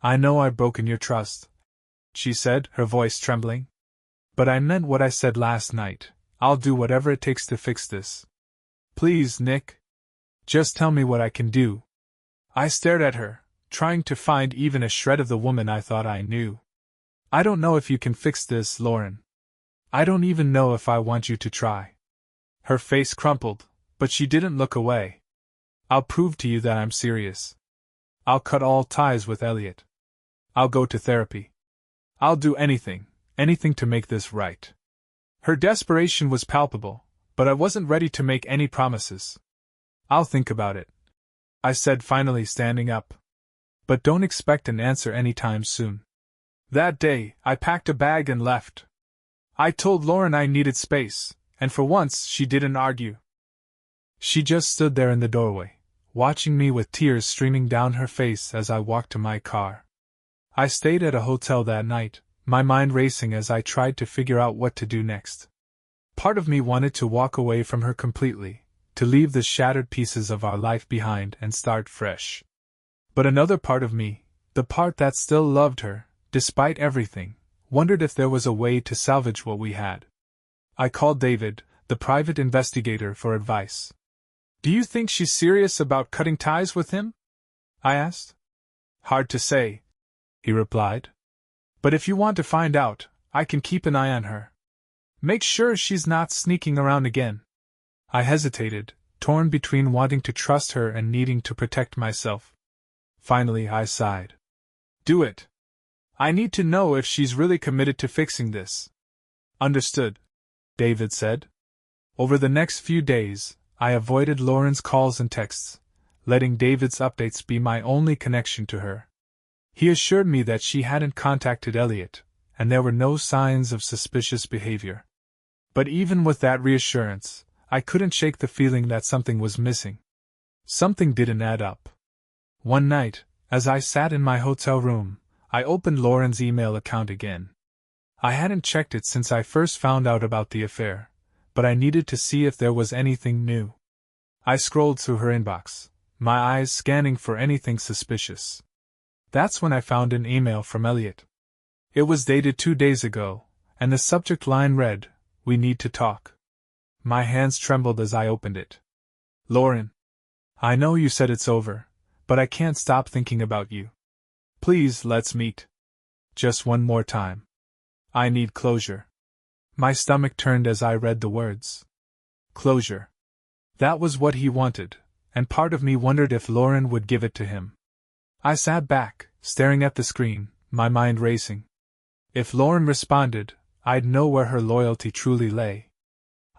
I know I've broken your trust, she said, her voice trembling. But I meant what I said last night. I'll do whatever it takes to fix this. Please, Nick. Just tell me what I can do. I stared at her, trying to find even a shred of the woman I thought I knew. I don't know if you can fix this, Lauren. I don't even know if I want you to try. Her face crumpled, but she didn't look away. I'll prove to you that I'm serious. I'll cut all ties with Elliot. I'll go to therapy. I'll do anything to make this right. Her desperation was palpable, but I wasn't ready to make any promises. I'll think about it, I said, finally standing up. But don't expect an answer anytime soon. That day, I packed a bag and left. I told Lauren I needed space, and for once she didn't argue. She just stood there in the doorway, watching me with tears streaming down her face as I walked to my car. I stayed at a hotel that night, my mind racing as I tried to figure out what to do next. Part of me wanted to walk away from her completely, to leave the shattered pieces of our life behind and start fresh. But another part of me, the part that still loved her, despite everything, wondered if there was a way to salvage what we had. I called David, the private investigator, for advice. "Do you think she's serious about cutting ties with him?" I asked. "Hard to say," he replied. "But if you want to find out, I can keep an eye on her. Make sure she's not sneaking around again." I hesitated, torn between wanting to trust her and needing to protect myself. Finally, I sighed. "Do it. I need to know if she's really committed to fixing this." "Understood," David said. Over the next few days, I avoided Lauren's calls and texts, letting David's updates be my only connection to her. He assured me that she hadn't contacted Elliot, and there were no signs of suspicious behavior. But even with that reassurance, I couldn't shake the feeling that something was missing. Something didn't add up. One night, as I sat in my hotel room, I opened Lauren's email account again. I hadn't checked it since I first found out about the affair, but I needed to see if there was anything new. I scrolled through her inbox, my eyes scanning for anything suspicious. That's when I found an email from Elliot. It was dated 2 days ago, and the subject line read, "We need to talk." My hands trembled as I opened it. "Lauren, I know you said it's over, but I can't stop thinking about you. Please, let's meet. Just one more time. I need closure." My stomach turned as I read the words. Closure. That was what he wanted, and part of me wondered if Lauren would give it to him. I sat back, staring at the screen, my mind racing. If Lauren responded, I'd know where her loyalty truly lay.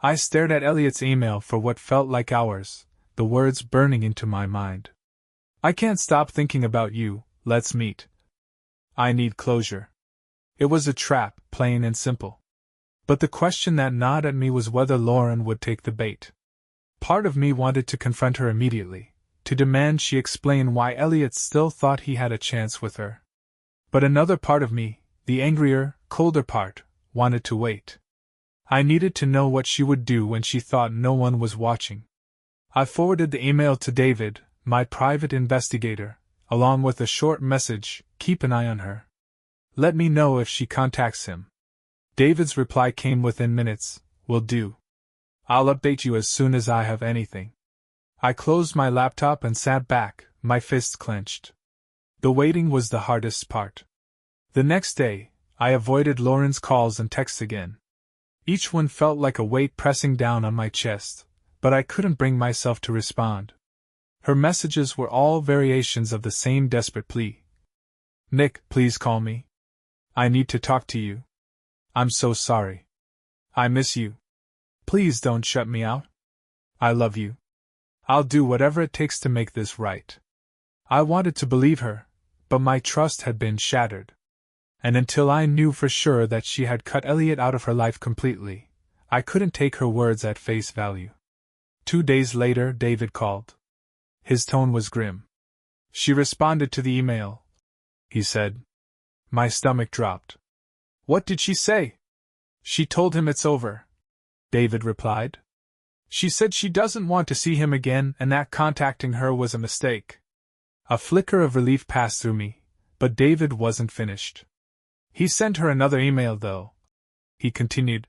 I stared at Elliot's email for what felt like hours, the words burning into my mind. "I can't stop thinking about you, let's meet. I need closure." It was a trap, plain and simple. But the question that gnawed at me was whether Lauren would take the bait. Part of me wanted to confront her immediately, to demand she explain why Elliot still thought he had a chance with her. But another part of me, the angrier, colder part, wanted to wait. I needed to know what she would do when she thought no one was watching. I forwarded the email to David, my private investigator, along with a short message, "Keep an eye on her. Let me know if she contacts him." David's reply came within minutes, "Will do. I'll update you as soon as I have anything." I closed my laptop and sat back, my fists clenched. The waiting was the hardest part. The next day, I avoided Lauren's calls and texts again. Each one felt like a weight pressing down on my chest, but I couldn't bring myself to respond. Her messages were all variations of the same desperate plea. "Nick, please call me. I need to talk to you. I'm so sorry. I miss you. Please don't shut me out. I love you. I'll do whatever it takes to make this right." I wanted to believe her, but my trust had been shattered. And until I knew for sure that she had cut Elliot out of her life completely, I couldn't take her words at face value. 2 days later, David called. His tone was grim. "She responded to the email," he said. My stomach dropped. "What did she say?" "She told him it's over," David replied. "She said she doesn't want to see him again and that contacting her was a mistake." A flicker of relief passed through me, but David wasn't finished. "He sent her another email, though," he continued.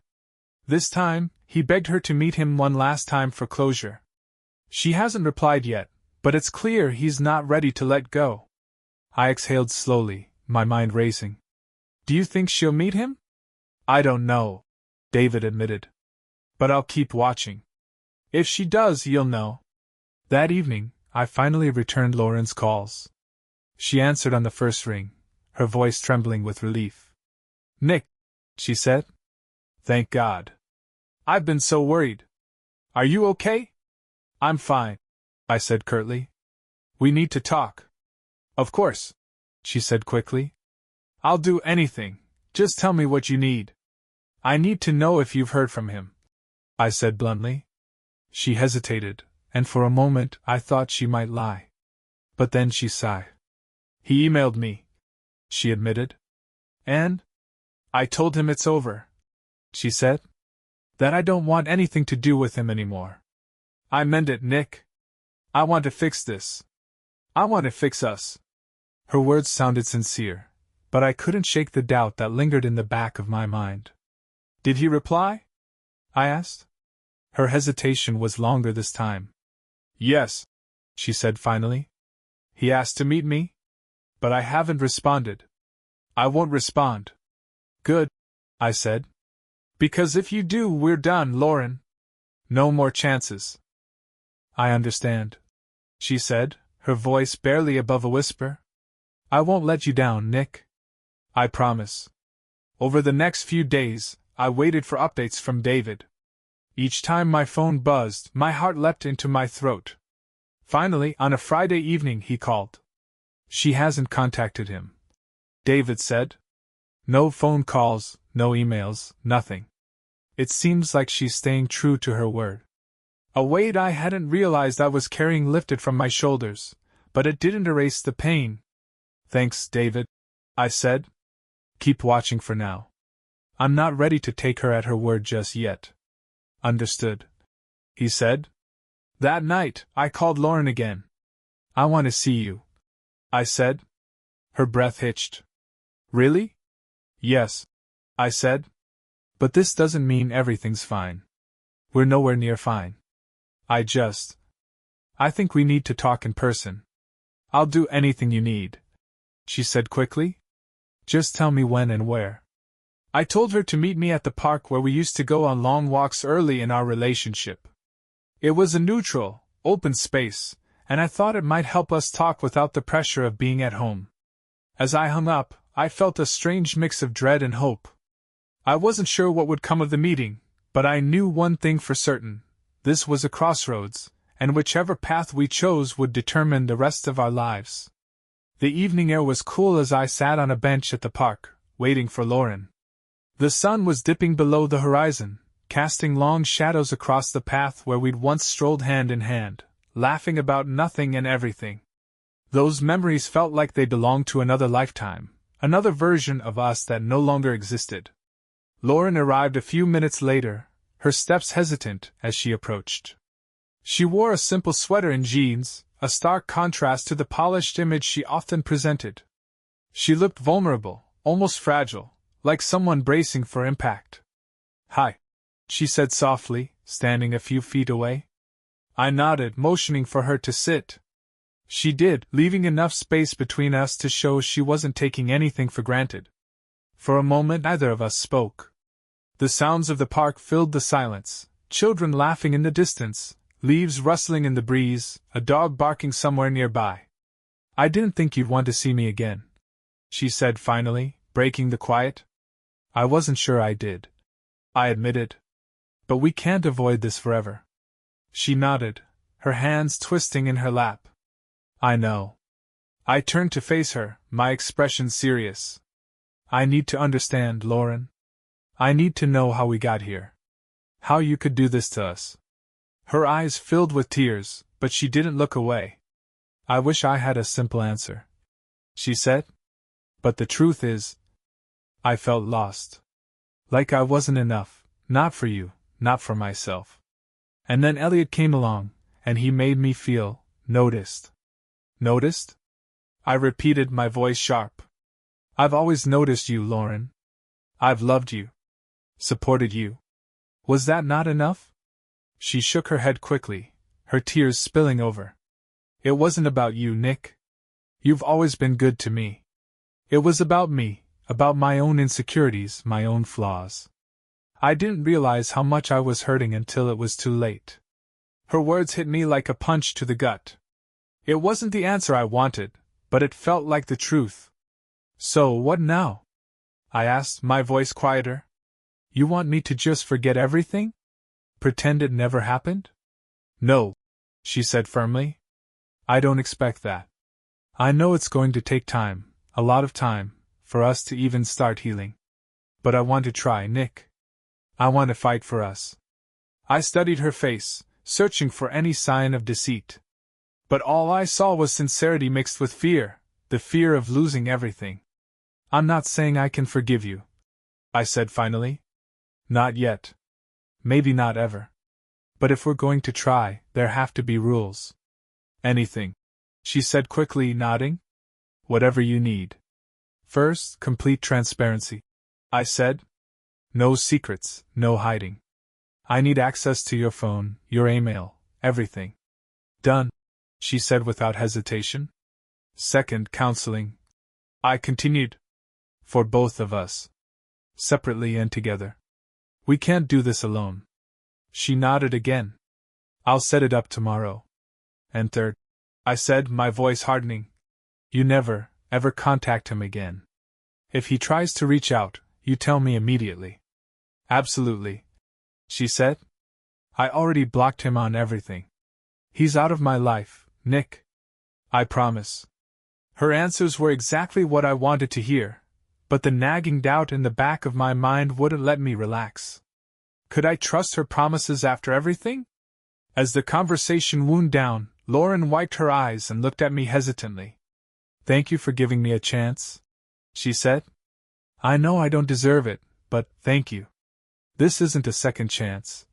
"This time, he begged her to meet him one last time for closure. She hasn't replied yet, but it's clear he's not ready to let go." I exhaled slowly, my mind racing. "Do you think she'll meet him?" "I don't know," David admitted. "But I'll keep watching. If she does, you'll know." That evening, I finally returned Lauren's calls. She answered on the first ring, her voice trembling with relief. "Nick," she said. "Thank God. I've been so worried. Are you okay?" "I'm fine," I said curtly. We need to talk. Of course, she said quickly. I'll do anything, just tell me what you need. I need to know if you've heard from him, I said bluntly. She hesitated, and for a moment I thought she might lie. But then she sighed. He emailed me, she admitted. And I told him it's over, she said. That I don't want anything to do with him anymore. I meant it, Nick. I want to fix this. I want to fix us. Her words sounded sincere, but I couldn't shake the doubt that lingered in the back of my mind. Did he reply? I asked. Her hesitation was longer this time. Yes, she said finally. He asked to meet me? But I haven't responded. I won't respond. Good, I said. Because if you do, we're done, Lauren. No more chances. I understand, she said, her voice barely above a whisper. I won't let you down, Nick. I promise. Over the next few days, I waited for updates from David. Each time my phone buzzed, my heart leapt into my throat. Finally, on a Friday evening, he called. She hasn't contacted him, David said. No phone calls, no emails, nothing. It seems like she's staying true to her word. A weight I hadn't realized I was carrying lifted from my shoulders, but it didn't erase the pain. Thanks, David, I said. Keep watching for now. I'm not ready to take her at her word just yet. Understood, he said. That night, I called Lauren again. I want to see you, I said. Her breath hitched. Really? Yes, I said. But this doesn't mean everything's fine. We're nowhere near fine. I think we need to talk in person. I'll do anything you need, she said quickly. Just tell me when and where. I told her to meet me at the park where we used to go on long walks early in our relationship. It was a neutral, open space, and I thought it might help us talk without the pressure of being at home. As I hung up, I felt a strange mix of dread and hope. I wasn't sure what would come of the meeting, but I knew one thing for certain. This was a crossroads, and whichever path we chose would determine the rest of our lives. The evening air was cool as I sat on a bench at the park, waiting for Lauren. The sun was dipping below the horizon, casting long shadows across the path where we'd once strolled hand in hand, laughing about nothing and everything. Those memories felt like they belonged to another lifetime, another version of us that no longer existed. Lauren arrived a few minutes later, her steps hesitant as she approached. She wore a simple sweater and jeans, a stark contrast to the polished image she often presented. She looked vulnerable, almost fragile, like someone bracing for impact. Hi, she said softly, standing a few feet away. I nodded, motioning for her to sit. She did, leaving enough space between us to show she wasn't taking anything for granted. For a moment neither of us spoke. The sounds of the park filled the silence, children laughing in the distance, leaves rustling in the breeze, a dog barking somewhere nearby. I didn't think you'd want to see me again, she said finally, breaking the quiet. I wasn't sure I did, I admitted. But we can't avoid this forever. She nodded, her hands twisting in her lap. I know. I turned to face her, my expression serious. I need to understand, Lauren. I need to know how we got here. How you could do this to us. Her eyes filled with tears, but she didn't look away. I wish I had a simple answer, she said. But the truth is, I felt lost. Like I wasn't enough, not for you, not for myself. And then Elliot came along, and he made me feel noticed. Noticed? I repeated, my voice sharp. I've always noticed you, Lauren. I've loved you. Supported you. Was that not enough? She shook her head quickly, her tears spilling over. It wasn't about you, Nick. You've always been good to me. It was about me, about my own insecurities, my own flaws. I didn't realize how much I was hurting until it was too late. Her words hit me like a punch to the gut. It wasn't the answer I wanted, but it felt like the truth. So what now? I asked, my voice quieter. You want me to just forget everything? Pretend it never happened? No, she said firmly. I don't expect that. I know it's going to take time, a lot of time, for us to even start healing. But I want to try, Nick. I want to fight for us. I studied her face, searching for any sign of deceit. But all I saw was sincerity mixed with fear, the fear of losing everything. I'm not saying I can forgive you, I said finally. Not yet. Maybe not ever. But if we're going to try, there have to be rules. Anything, she said quickly, nodding. Whatever you need. First, complete transparency, I said. No secrets, no hiding. I need access to your phone, your email, everything. Done, she said without hesitation. Second, counseling, I continued. For both of us. Separately and together. We can't do this alone. She nodded again. I'll set it up tomorrow. And third, I said, my voice hardening. You never, ever contact him again. If he tries to reach out, you tell me immediately. Absolutely, she said. I already blocked him on everything. He's out of my life, Nick. I promise. Her answers were exactly what I wanted to hear, but the nagging doubt in the back of my mind wouldn't let me relax. Could I trust her promises after everything? As the conversation wound down, Lauren wiped her eyes and looked at me hesitantly. Thank you for giving me a chance, she said. I know I don't deserve it, but thank you. This isn't a second chance,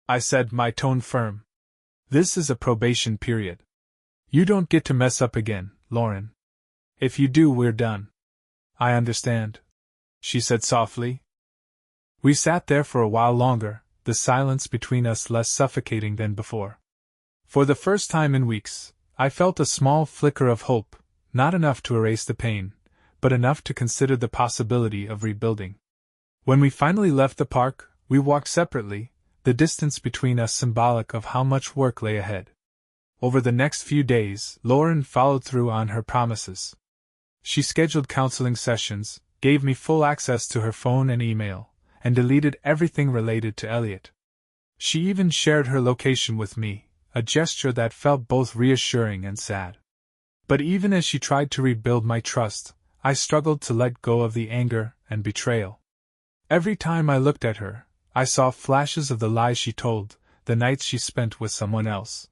I said, my tone firm. This is a probation period. You don't get to mess up again, Lauren. If you do, we're done. I understand, she said softly. We sat there for a while longer, the silence between us less suffocating than before. For the first time in weeks, I felt a small flicker of hope, not enough to erase the pain, but enough to consider the possibility of rebuilding. When we finally left the park, we walked separately, the distance between us symbolic of how much work lay ahead. Over the next few days, Lauren followed through on her promises. She scheduled counseling sessions, gave me full access to her phone and email, and deleted everything related to Elliot. She even shared her location with me, a gesture that felt both reassuring and sad. But even as she tried to rebuild my trust, I struggled to let go of the anger and betrayal. Every time I looked at her, I saw flashes of the lies she told, the nights she spent with someone else.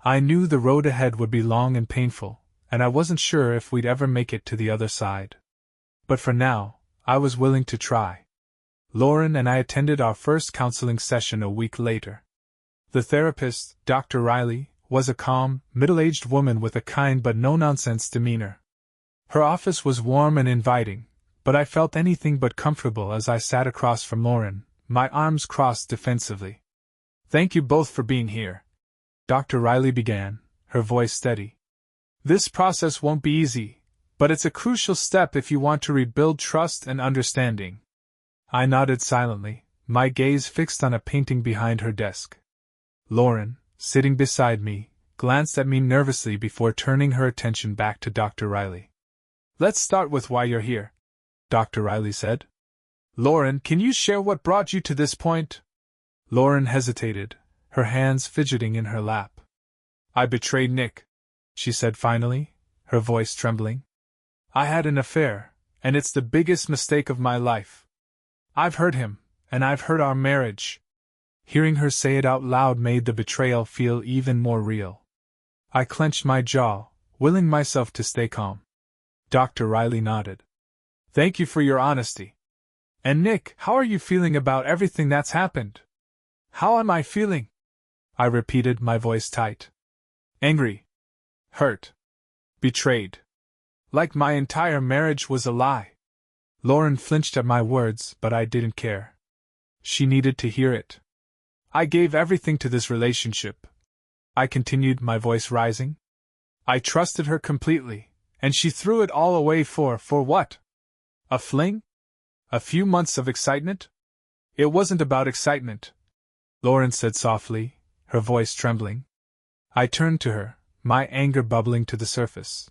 I knew the road ahead would be long and painful, and I wasn't sure if we'd ever make it to the other side. But for now, I was willing to try. Lauren and I attended our first counseling session a week later. The therapist, Dr. Riley, was a calm, middle-aged woman with a kind but no-nonsense demeanor. Her office was warm and inviting, but I felt anything but comfortable as I sat across from Lauren, my arms crossed defensively. Thank you both for being here, Dr. Riley began, her voice steady. This process won't be easy, but it's a crucial step if you want to rebuild trust and understanding. I nodded silently, my gaze fixed on a painting behind her desk. Lauren, sitting beside me, glanced at me nervously before turning her attention back to Dr. Riley. Let's start with why you're here, Dr. Riley said. Lauren, can you share what brought you to this point? Lauren hesitated, her hands fidgeting in her lap. I betrayed Nick, she said finally, her voice trembling. I had an affair, and it's the biggest mistake of my life. I've hurt him, and I've hurt our marriage. Hearing her say it out loud made the betrayal feel even more real. I clenched my jaw, willing myself to stay calm. Dr. Riley nodded. Thank you for your honesty. And Nick, how are you feeling about everything that's happened? How am I feeling? I repeated, my voice tight. Angry. Hurt. Betrayed. Like my entire marriage was a lie. Lauren flinched at my words, but I didn't care. She needed to hear it. I gave everything to this relationship. I continued, my voice rising. I trusted her completely, and she threw it all away for what? A fling? A few months of excitement? It wasn't about excitement, Lauren said softly, her voice trembling. I turned to her, my anger bubbling to the surface.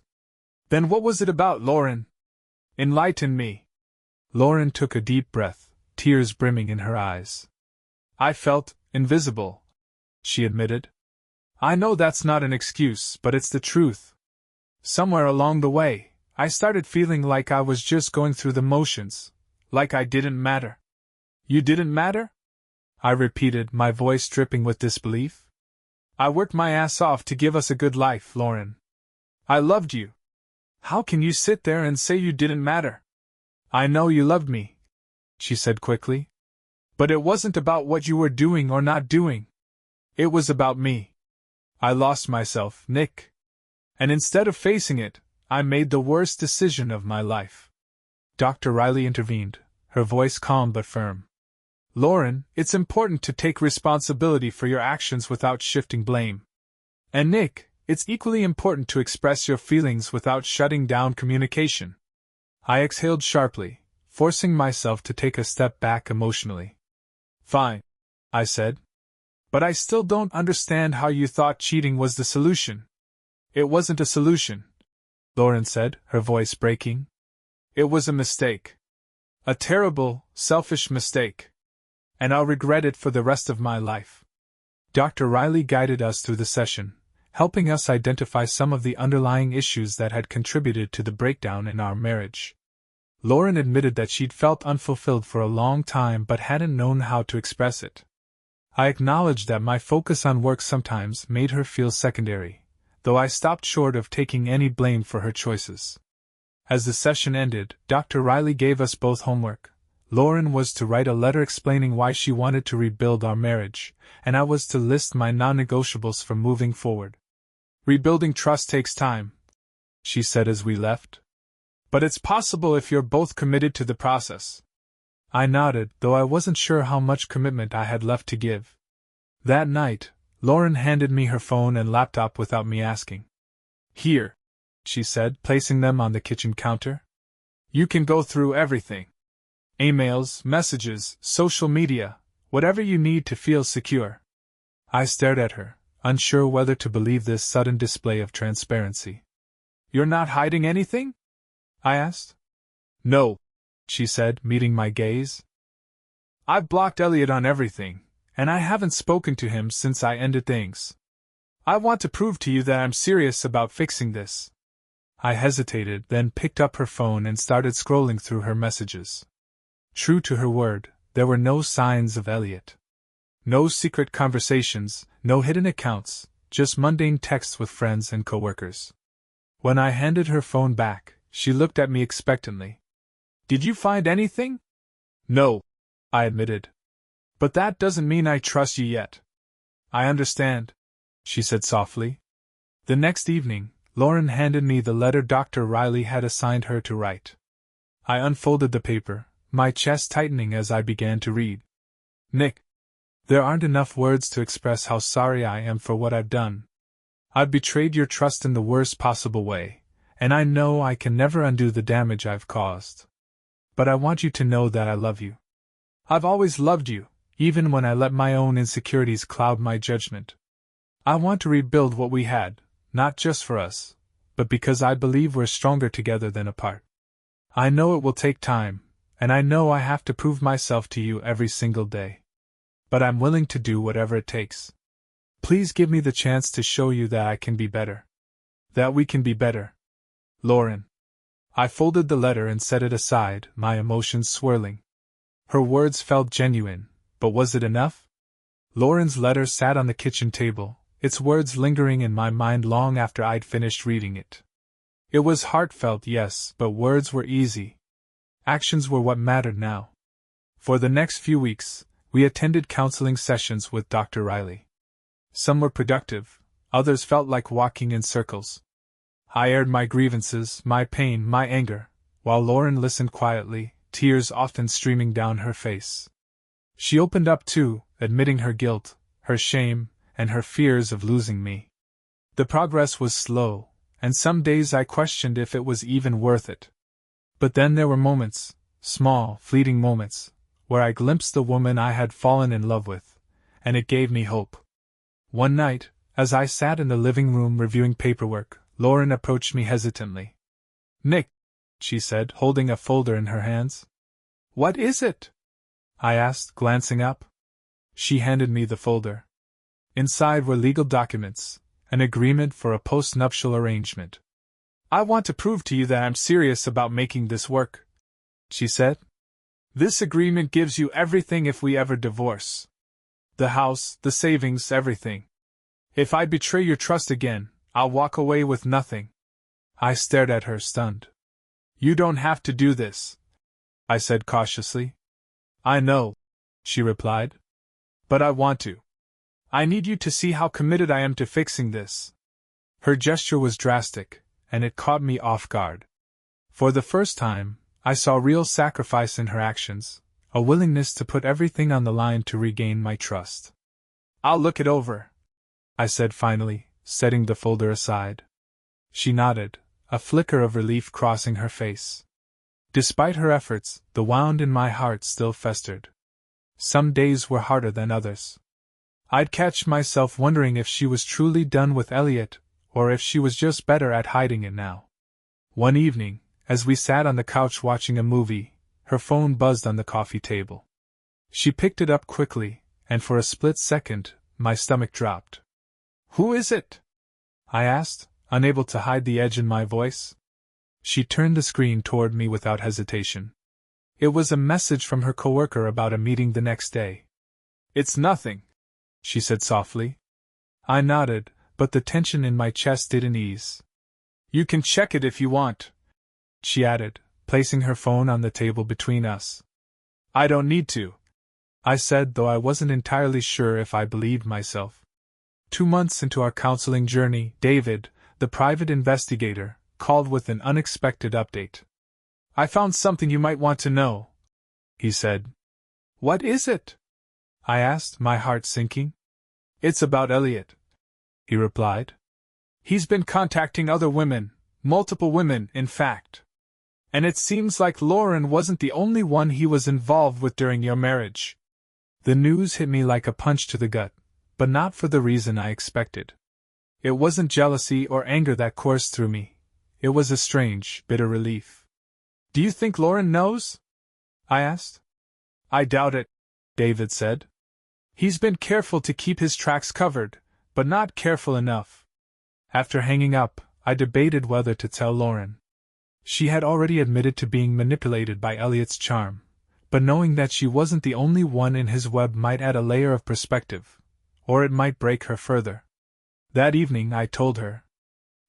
Then what was it about, Lauren? Enlighten me. Lauren took a deep breath, tears brimming in her eyes. I felt invisible, she admitted. I know that's not an excuse, but it's the truth. Somewhere along the way, I started feeling like I was just going through the motions, like I didn't matter. You didn't matter? I repeated, my voice dripping with disbelief. I worked my ass off to give us a good life, Lauren. I loved you. How can you sit there and say you didn't matter? I know you loved me, she said quickly. But it wasn't about what you were doing or not doing. It was about me. I lost myself, Nick. And instead of facing it, I made the worst decision of my life. Dr. Riley intervened, her voice calm but firm. Lauren, it's important to take responsibility for your actions without shifting blame. And Nick, it's equally important to express your feelings without shutting down communication. I exhaled sharply, forcing myself to take a step back emotionally. Fine, I said. But I still don't understand how you thought cheating was the solution. It wasn't a solution, Lauren said, her voice breaking. It was a mistake. A terrible, selfish mistake. And I'll regret it for the rest of my life. Dr. Riley guided us through the session, helping us identify some of the underlying issues that had contributed to the breakdown in our marriage. Lauren admitted that she'd felt unfulfilled for a long time but hadn't known how to express it. I acknowledged that my focus on work sometimes made her feel secondary, though I stopped short of taking any blame for her choices. As the session ended, Dr. Riley gave us both homework. Lauren was to write a letter explaining why she wanted to rebuild our marriage, and I was to list my non-negotiables for moving forward. Rebuilding trust takes time, she said as we left. But it's possible if you're both committed to the process. I nodded, though I wasn't sure how much commitment I had left to give. That night, Lauren handed me her phone and laptop without me asking. Here, she said, placing them on the kitchen counter. You can go through everything. Emails, messages, social media, whatever you need to feel secure. I stared at her, unsure whether to believe this sudden display of transparency. You're not hiding anything? I asked. No, she said, meeting my gaze. I've blocked Elliot on everything, and I haven't spoken to him since I ended things. I want to prove to you that I'm serious about fixing this. I hesitated, then picked up her phone and started scrolling through her messages. True to her word, there were no signs of Elliot. No secret conversations, no hidden accounts, just mundane texts with friends and coworkers. When I handed her phone back, she looked at me expectantly. Did you find anything? No, I admitted. But that doesn't mean I trust you yet. I understand, she said softly. The next evening, Lauren handed me the letter Dr. Riley had assigned her to write. I unfolded the paper, my chest tightening as I began to read. Nick, there aren't enough words to express how sorry I am for what I've done. I've betrayed your trust in the worst possible way, and I know I can never undo the damage I've caused. But I want you to know that I love you. I've always loved you, even when I let my own insecurities cloud my judgment. I want to rebuild what we had, not just for us, but because I believe we're stronger together than apart. I know it will take time, and I know I have to prove myself to you every single day. But I'm willing to do whatever it takes. Please give me the chance to show you that I can be better. That we can be better. Lauren. I folded the letter and set it aside, my emotions swirling. Her words felt genuine, but was it enough? Lauren's letter sat on the kitchen table, its words lingering in my mind long after I'd finished reading it. It was heartfelt, yes, but words were easy. Actions were what mattered now. For the next few weeks, we attended counseling sessions with Dr. Riley. Some were productive, others felt like walking in circles. I aired my grievances, my pain, my anger, while Lauren listened quietly, tears often streaming down her face. She opened up too, admitting her guilt, her shame, and her fears of losing me. The progress was slow, and some days I questioned if it was even worth it. But then there were moments, small, fleeting moments, where I glimpsed the woman I had fallen in love with, and it gave me hope. One night, as I sat in the living room reviewing paperwork, Lauren approached me hesitantly. Nick, she said, holding a folder in her hands. What is it? I asked, glancing up. She handed me the folder. Inside were legal documents, an agreement for a post-nuptial arrangement. "I want to prove to you that I'm serious about making this work," she said. "This agreement gives you everything if we ever divorce. The house, the savings, everything. If I betray your trust again, I'll walk away with nothing." I stared at her, stunned. "You don't have to do this," I said cautiously. "I know," she replied. "But I want to. I need you to see how committed I am to fixing this." Her gesture was drastic, and it caught me off guard. For the first time, I saw real sacrifice in her actions, a willingness to put everything on the line to regain my trust. "I'll look it over," I said finally, setting the folder aside. She nodded, a flicker of relief crossing her face. Despite her efforts, the wound in my heart still festered. Some days were harder than others. I'd catch myself wondering if she was truly done with Elliot, or if she was just better at hiding it now. One evening, as we sat on the couch watching a movie, her phone buzzed on the coffee table. She picked it up quickly, and for a split second, my stomach dropped. "Who is it?" I asked, unable to hide the edge in my voice. She turned the screen toward me without hesitation. It was a message from her coworker about a meeting the next day. "It's nothing," she said softly. I nodded, but the tension in my chest didn't ease. "You can check it if you want," she added, placing her phone on the table between us. "I don't need to," I said, though I wasn't entirely sure if I believed myself. 2 months into our counseling journey, David, the private investigator, called with an unexpected update. "I found something you might want to know," he said. "What is it?" I asked, my heart sinking. "It's about Elliot," he replied. "He's been contacting other women, multiple women, in fact. And it seems like Lauren wasn't the only one he was involved with during your marriage." The news hit me like a punch to the gut, but not for the reason I expected. It wasn't jealousy or anger that coursed through me. It was a strange, bitter relief. "Do you think Lauren knows?" I asked. "I doubt it," David said. "He's been careful to keep his tracks covered, but not careful enough." After hanging up, I debated whether to tell Lauren. She had already admitted to being manipulated by Elliot's charm, but knowing that she wasn't the only one in his web might add a layer of perspective, or it might break her further. That evening I told her.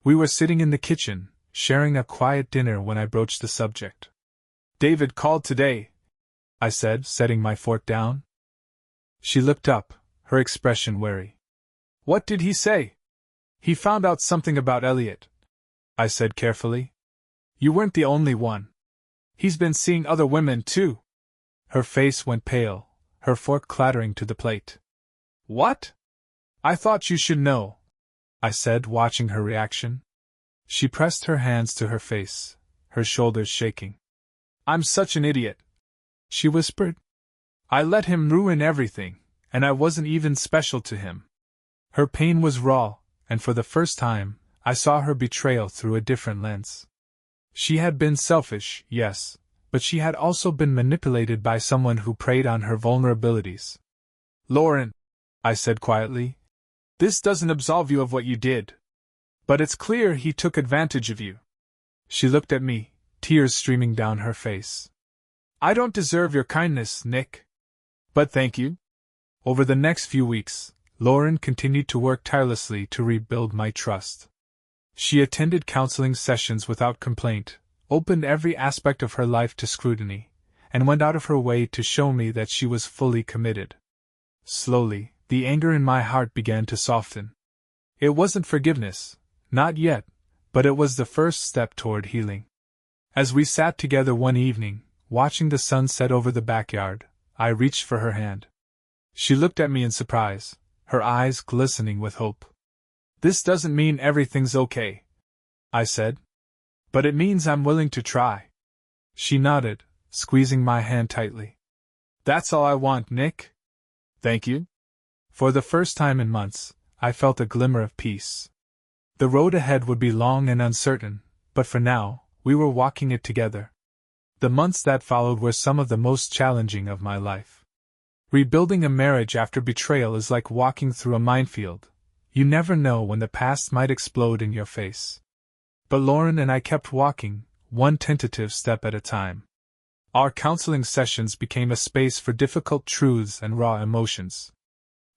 We were sitting in the kitchen, sharing a quiet dinner when I broached the subject. "David called today," I said, setting my fork down. She looked up, her expression wary. "What did he say?" "He found out something about Elliot," I said carefully. "You weren't the only one. He's been seeing other women, too." Her face went pale, her fork clattering to the plate. "What?" "I thought you should know," I said, watching her reaction. She pressed her hands to her face, her shoulders shaking. "I'm such an idiot," she whispered. "I let him ruin everything, and I wasn't even special to him." Her pain was raw, and for the first time, I saw her betrayal through a different lens. She had been selfish, yes, but she had also been manipulated by someone who preyed on her vulnerabilities. "Lauren," I said quietly, "this doesn't absolve you of what you did. But it's clear he took advantage of you." She looked at me, tears streaming down her face. "I don't deserve your kindness, Nick. But thank you." Over the next few weeks, Lauren continued to work tirelessly to rebuild my trust. She attended counseling sessions without complaint, opened every aspect of her life to scrutiny, and went out of her way to show me that she was fully committed. Slowly, the anger in my heart began to soften. It wasn't forgiveness, not yet, but it was the first step toward healing. As we sat together one evening, watching the sun set over the backyard, I reached for her hand. She looked at me in surprise, her eyes glistening with hope. "This doesn't mean everything's okay," I said. "But it means I'm willing to try." She nodded, squeezing my hand tightly. "That's all I want, Nick." "Thank you." For the first time in months, I felt a glimmer of peace. The road ahead would be long and uncertain, but for now, we were walking it together. The months that followed were some of the most challenging of my life. Rebuilding a marriage after betrayal is like walking through a minefield. You never know when the past might explode in your face. But Lauren and I kept walking, one tentative step at a time. Our counseling sessions became a space for difficult truths and raw emotions.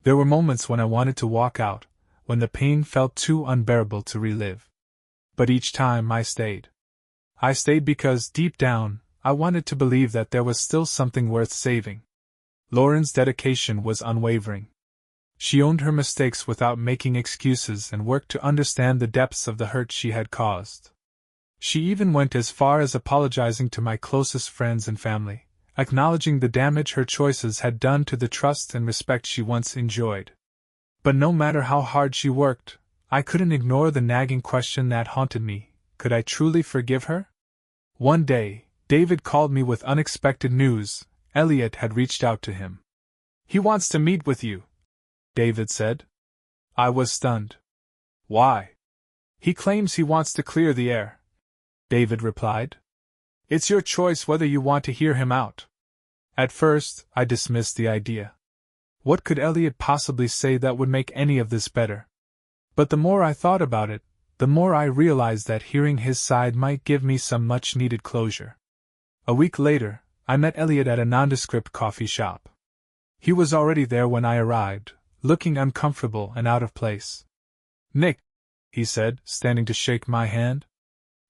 There were moments when I wanted to walk out, when the pain felt too unbearable to relive. But each time I stayed. I stayed because, deep down, I wanted to believe that there was still something worth saving. Lauren's dedication was unwavering. She owned her mistakes without making excuses and worked to understand the depths of the hurt she had caused. She even went as far as apologizing to my closest friends and family, acknowledging the damage her choices had done to the trust and respect she once enjoyed. But no matter how hard she worked, I couldn't ignore the nagging question that haunted me: could I truly forgive her? One day, David called me with unexpected news. Elliot had reached out to him. "He wants to meet with you," David said. I was stunned. "Why?" "He claims he wants to clear the air," David replied. "It's your choice whether you want to hear him out." At first, I dismissed the idea. What could Elliot possibly say that would make any of this better? But the more I thought about it, the more I realized that hearing his side might give me some much-needed closure. A week later, I met Elliot at a nondescript coffee shop. He was already there when I arrived, looking uncomfortable and out of place. "Nick," he said, standing to shake my hand.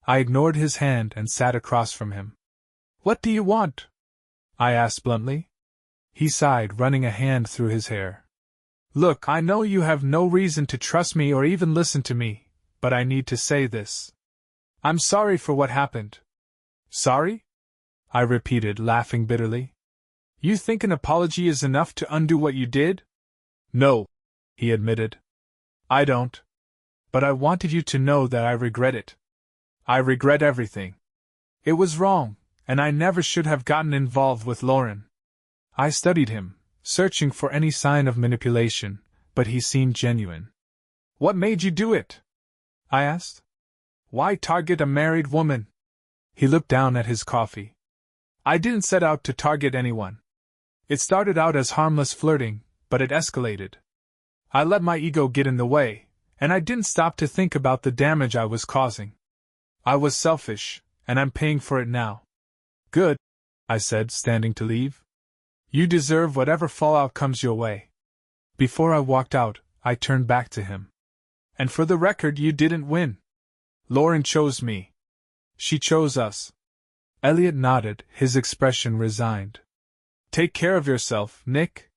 I ignored his hand and sat across from him. "What do you want?" I asked bluntly. He sighed, running a hand through his hair. "Look, I know you have no reason to trust me or even listen to me, but I need to say this. I'm sorry for what happened." "Sorry?" I repeated, laughing bitterly. "You think an apology is enough to undo what you did?" "No," he admitted. "I don't. But I wanted you to know that I regret it. I regret everything. It was wrong, and I never should have gotten involved with Lauren." I studied him, searching for any sign of manipulation, but he seemed genuine. "What made you do it?" I asked. "Why target a married woman?" He looked down at his coffee. "I didn't set out to target anyone. It started out as harmless flirting, but it escalated. I let my ego get in the way, and I didn't stop to think about the damage I was causing. I was selfish, and I'm paying for it now." "Good," I said, standing to leave. "You deserve whatever fallout comes your way." Before I walked out, I turned back to him. "And for the record, you didn't win. Lauren chose me. She chose us." Elliot nodded, his expression resigned. "Take care of yourself, Nick."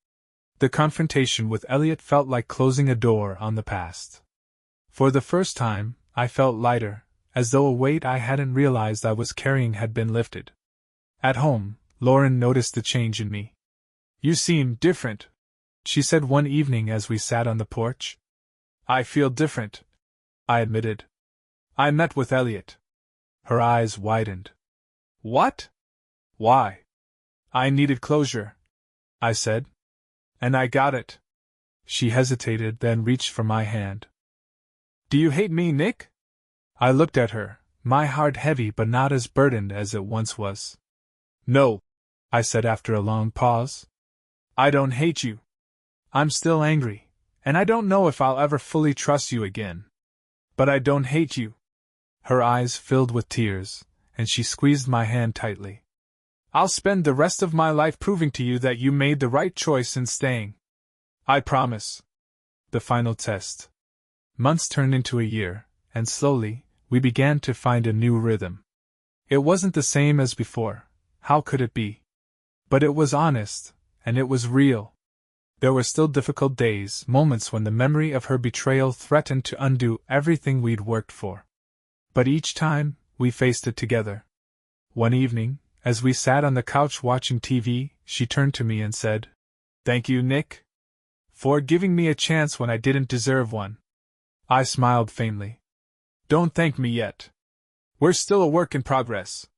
The confrontation with Elliot felt like closing a door on the past. For the first time, I felt lighter, as though a weight I hadn't realized I was carrying had been lifted. At home, Lauren noticed the change in me. "You seem different," she said one evening as we sat on the porch. "I feel different," I admitted. "I met with Elliot." Her eyes widened. "What?" "Why?" "I needed closure," I said. "And I got it." She hesitated, then reached for my hand. "Do you hate me, Nick?" I looked at her, my heart heavy but not as burdened as it once was. "No," I said after a long pause. "I don't hate you. I'm still angry, and I don't know if I'll ever fully trust you again. But I don't hate you." Her eyes filled with tears, and she squeezed my hand tightly. "I'll spend the rest of my life proving to you that you made the right choice in staying. I promise." The final test. Months turned into a year, and slowly, we began to find a new rhythm. It wasn't the same as before. How could it be? But it was honest, and it was real. There were still difficult days, moments when the memory of her betrayal threatened to undo everything we'd worked for. But each time, we faced it together. One evening, as we sat on the couch watching TV, she turned to me and said, "Thank you, Nick, for giving me a chance when I didn't deserve one." I smiled faintly. "Don't thank me yet. We're still a work in progress.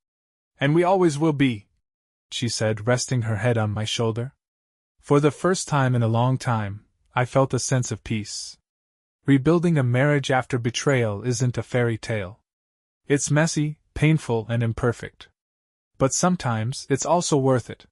And we always will be," she said, resting her head on my shoulder. For the first time in a long time, I felt a sense of peace. Rebuilding a marriage after betrayal isn't a fairy tale. It's messy, painful, and imperfect. But sometimes it's also worth it.